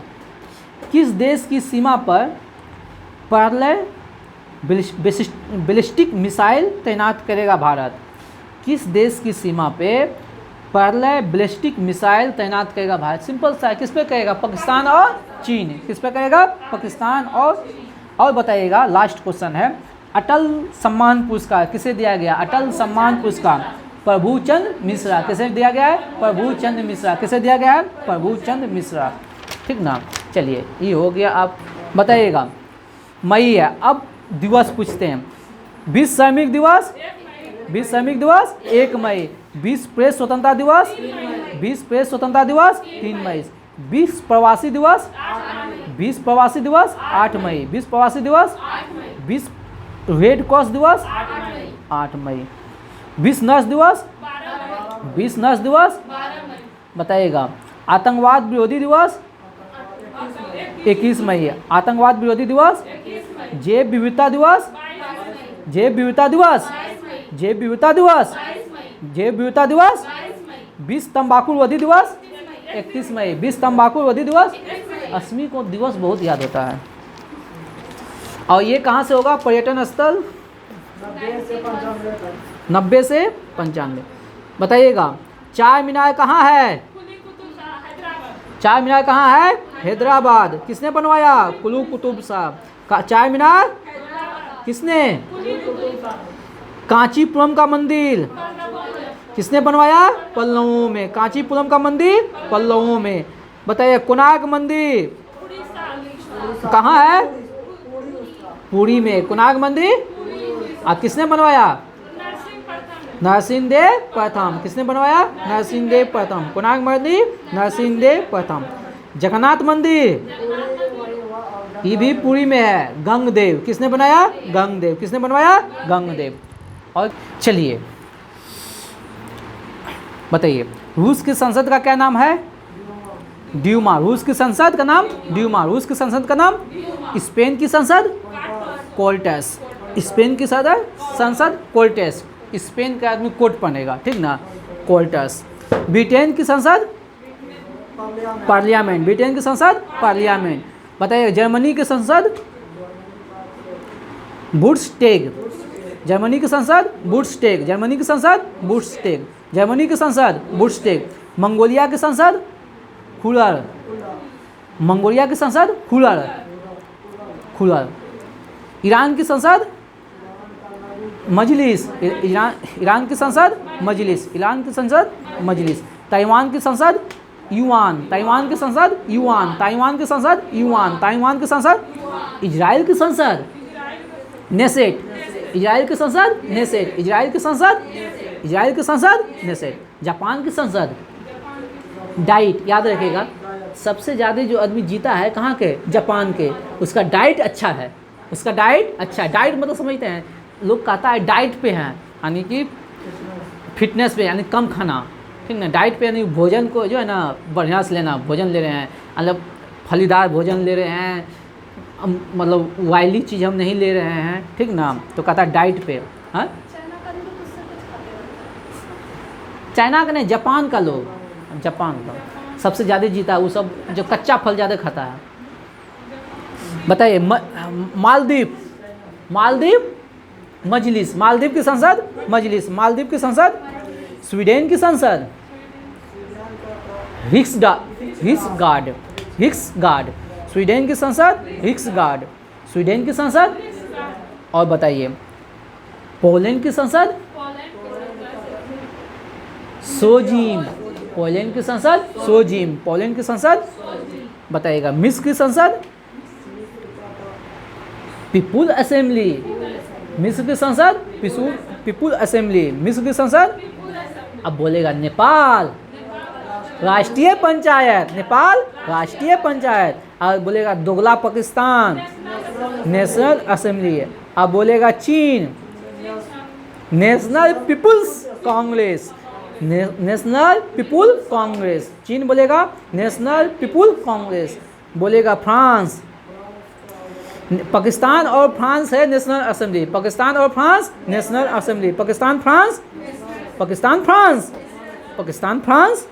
किस देश की सीमा पर पार्लर बैलिस्टिक मिसाइल तैनात करेगा भारत? किस देश की सीमा पे पार्लर बैलिस्टिक मिसाइल तैनात करेगा भारत? सिंपल सा, किस पे करेगा? पाकिस्तान और चीन। किस पे करेगा? पाकिस्तान और बताइएगा, लास्ट क्वेश्चन है, अटल सम्मान पुरस्कार किसे दिया गया? अटल सम्मान पुरस्कार प्रभुचंद मिश्रा। किसे दिया गया है? प्रभुचंद मिश्रा। किसे दिया गया है? प्रभुचंद मिश्रा, ठीक ना। चलिए, ये हो गया। आप बताइएगा, मई है, अब दिवस पूछते हैं। विश्व श्रमिक दिवस, विश्व श्रमिक दिवस 1 मई। विश्व प्रेस स्वतंत्रता दिवस, विश्व प्रेस स्वतंत्रता दिवस 3 मई। विश्व प्रवासी दिवस, विश्व प्रवासी दिवस 8 मई। विश्व प्रवासी दिवस, विश्व रेड क्रॉस दिवस 8 मई। विश्व नर्स दिवस, विश्व नर्स दिवस बताइएगा। आतंकवाद विरोधी दिवस 21 मई। आतंकवाद विरोधी दिवस, जैव विविधता दिवस, जैव विविधता दिवस, जैव विविधता दिवस, जैव विविधता दिवस। विश्व तंबाकू विरोधी दिवस 31 मई। विश्व तंबाकू विरोधी दिवस। अस्मी को दिवस बहुत याद होता है। और ये कहाँ से होगा? पर्यटन स्थल 90 से 95। बताइएगा, चार मीनार कहाँ है? चार मीनार कहाँ है? हैदराबाद। किसने बनवाया? कुली कुतुब शाह। चार मीनार किसने? कांचीपुरम का मंदिर किसने बनवाया? पल्लवों में। कांचीपुरम का मंदिर पल्लवों में। बताइए, कोणार्क मंदिर कहाँ है? पुरी में। कोणार्क मंदिर किसने बनवाया? नरसिंहदेव प्रथम। किसने बनवाया? नरसिंहदेव प्रथम। कोणार्क मंदिर नरसिंहदेव प्रथम। जगन्नाथ मंदिर ये भी पुरी में है। गंगदेव। किसने बनाया? गंगदेव। किसने बनवाया? गंगदेव। और चलिए बताइए, रूस की संसद का क्या नाम है? ड्यूमा। रूस की संसद का नाम ड्यूमा। रूस की संसद का नाम। स्पेन की संसद कोर्टेस। स्पेन की संसद कोर्टेस। स्पेन का आदमी कोर्ट पहनेगा, ठीक ना, कोर्टेस। ब्रिटेन की संसद पार्लियामेंट। ब्रिटेन की संसद पार्लियामेंट। बताइए, जर्मनी की संसद बुंडस्टैग। जर्मनी की संसद बुंडस्टैग। जर्मनी की संसद बुंडस्टैग। जर्मनी की संसद बुंडस्टैग। मंगोलिया की संसद खुलर, मंगोलिया की संसद खुलर, खुलर। ईरान की संसद मजलिस, ईरान की संसद मजलिस, ईरान की संसद मजलिस। ताइवान की संसद युआन, ताइवान की संसद युआन, ताइवान की संसद युआन, ताइवान की संसद। इजराइल की संसद नेसेट, इजराइल की संसद नेसेट, इजराइल की संसद, इजराइल की संसद नेसेट। जापान की संसद डाइट, याद रखिएगा सबसे ज़्यादा जो आदमी जीता है कहाँ के, जापान के, उसका डाइट अच्छा है, उसका डाइट अच्छा है। डाइट मतलब समझते हैं लोग, कहता है डाइट पे हैं यानी कि फिटनेस पे, यानी कम खाना, ठीक ना। डाइट पे यानी भोजन को जो है ना बढ़िया से लेना, भोजन ले रहे हैं मतलब फलीदार भोजन ले रहे हैं, मतलब ऑयली चीज़ हम नहीं ले रहे हैं, ठीक ना। तो कहता है डाइट पे। हाँ, चाइना का नहीं, जापान का लोग, जापान का सबसे ज़्यादा जीता है वो सब जो कच्चा फल ज़्यादा खाता है। बताइए मालदीव, मालदीव मजलिस, मालदीव की संसद मजलिस, मालदीव की संसद। स्वीडन की संसद रिक्सगार्ड, रिक्सगार्ड, स्वीडन की संसद रिक्सगार्ड, स्वीडन की संसद। और बताइए पोलैंड की संसद सोजिम, पोलैंड की संसद सोजिम, पोलैंड की संसद। बताइएगा मिस्र की संसद पीपुल असेंबली, मिस्र की संसद पीपुल असेंबली, मिस्र की संसद। अब बोलेगा नेपाल राष्ट्रीय पंचायत, नेपाल राष्ट्रीय पंचायत। और बोलेगा दोगला पाकिस्तान नेशनल असेंबली। अब बोलेगा चीन national people's congress, national people congress, चीन बोलेगा नेशनल पीपुल कांग्रेस। बोलेगा फ्रांस, पाकिस्तान और फ्रांस है नेशनल असेंबली, पाकिस्तान और France national assembly, Pakistan France, Pakistan France, Pakistan France,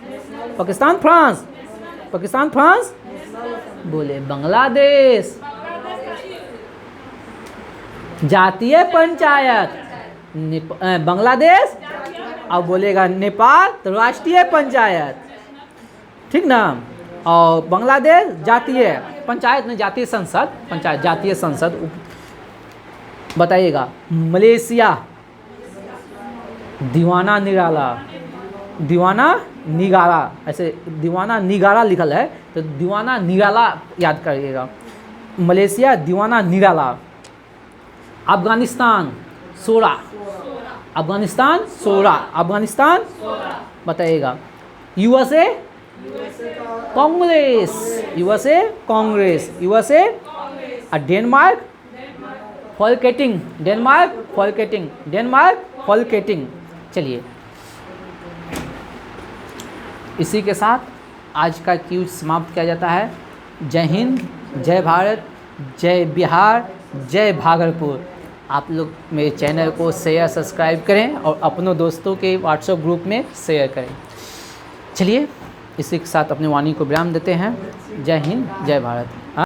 Pakistan France, Pakistan France. बोले बांग्लादेश जातीय पंचायत, बांग्लादेश। अब बोलेगा नेपाल तो राष्ट्रीय पंचायत, ठीक ना। और बांग्लादेश जातीय पंचायत में जातीय संसद, पंचायत जातीय संसद। बताइएगा मलेशिया दीवाना निराला, दीवाना निगारा, ऐसे दीवाना निगारा लिखल है तो दीवाना निराला याद करिएगा, मलेशिया दीवाना निराला। अफगानिस्तान सोरा, अफगानिस्तान सोरा, अफगानिस्तान। बताइएगा USA Congress, USA Congress, USA. और डेनमार्क फॉलकेटिंग, डेनमार्क फॉलकेटिंग, डेनमार्क फॉलकेटिंग। चलिए इसी के साथ आज का क्यूज समाप्त किया जाता है। जय हिंद, जय भारत, जय बिहार, जय भागलपुर। आप लोग मेरे चैनल को शेयर सब्सक्राइब करें और अपनों दोस्तों के व्हाट्सएप ग्रुप में शेयर करें। चलिए इसी के साथ अपनी वाणी को विराम देते हैं। जय हिंद, जय भारत।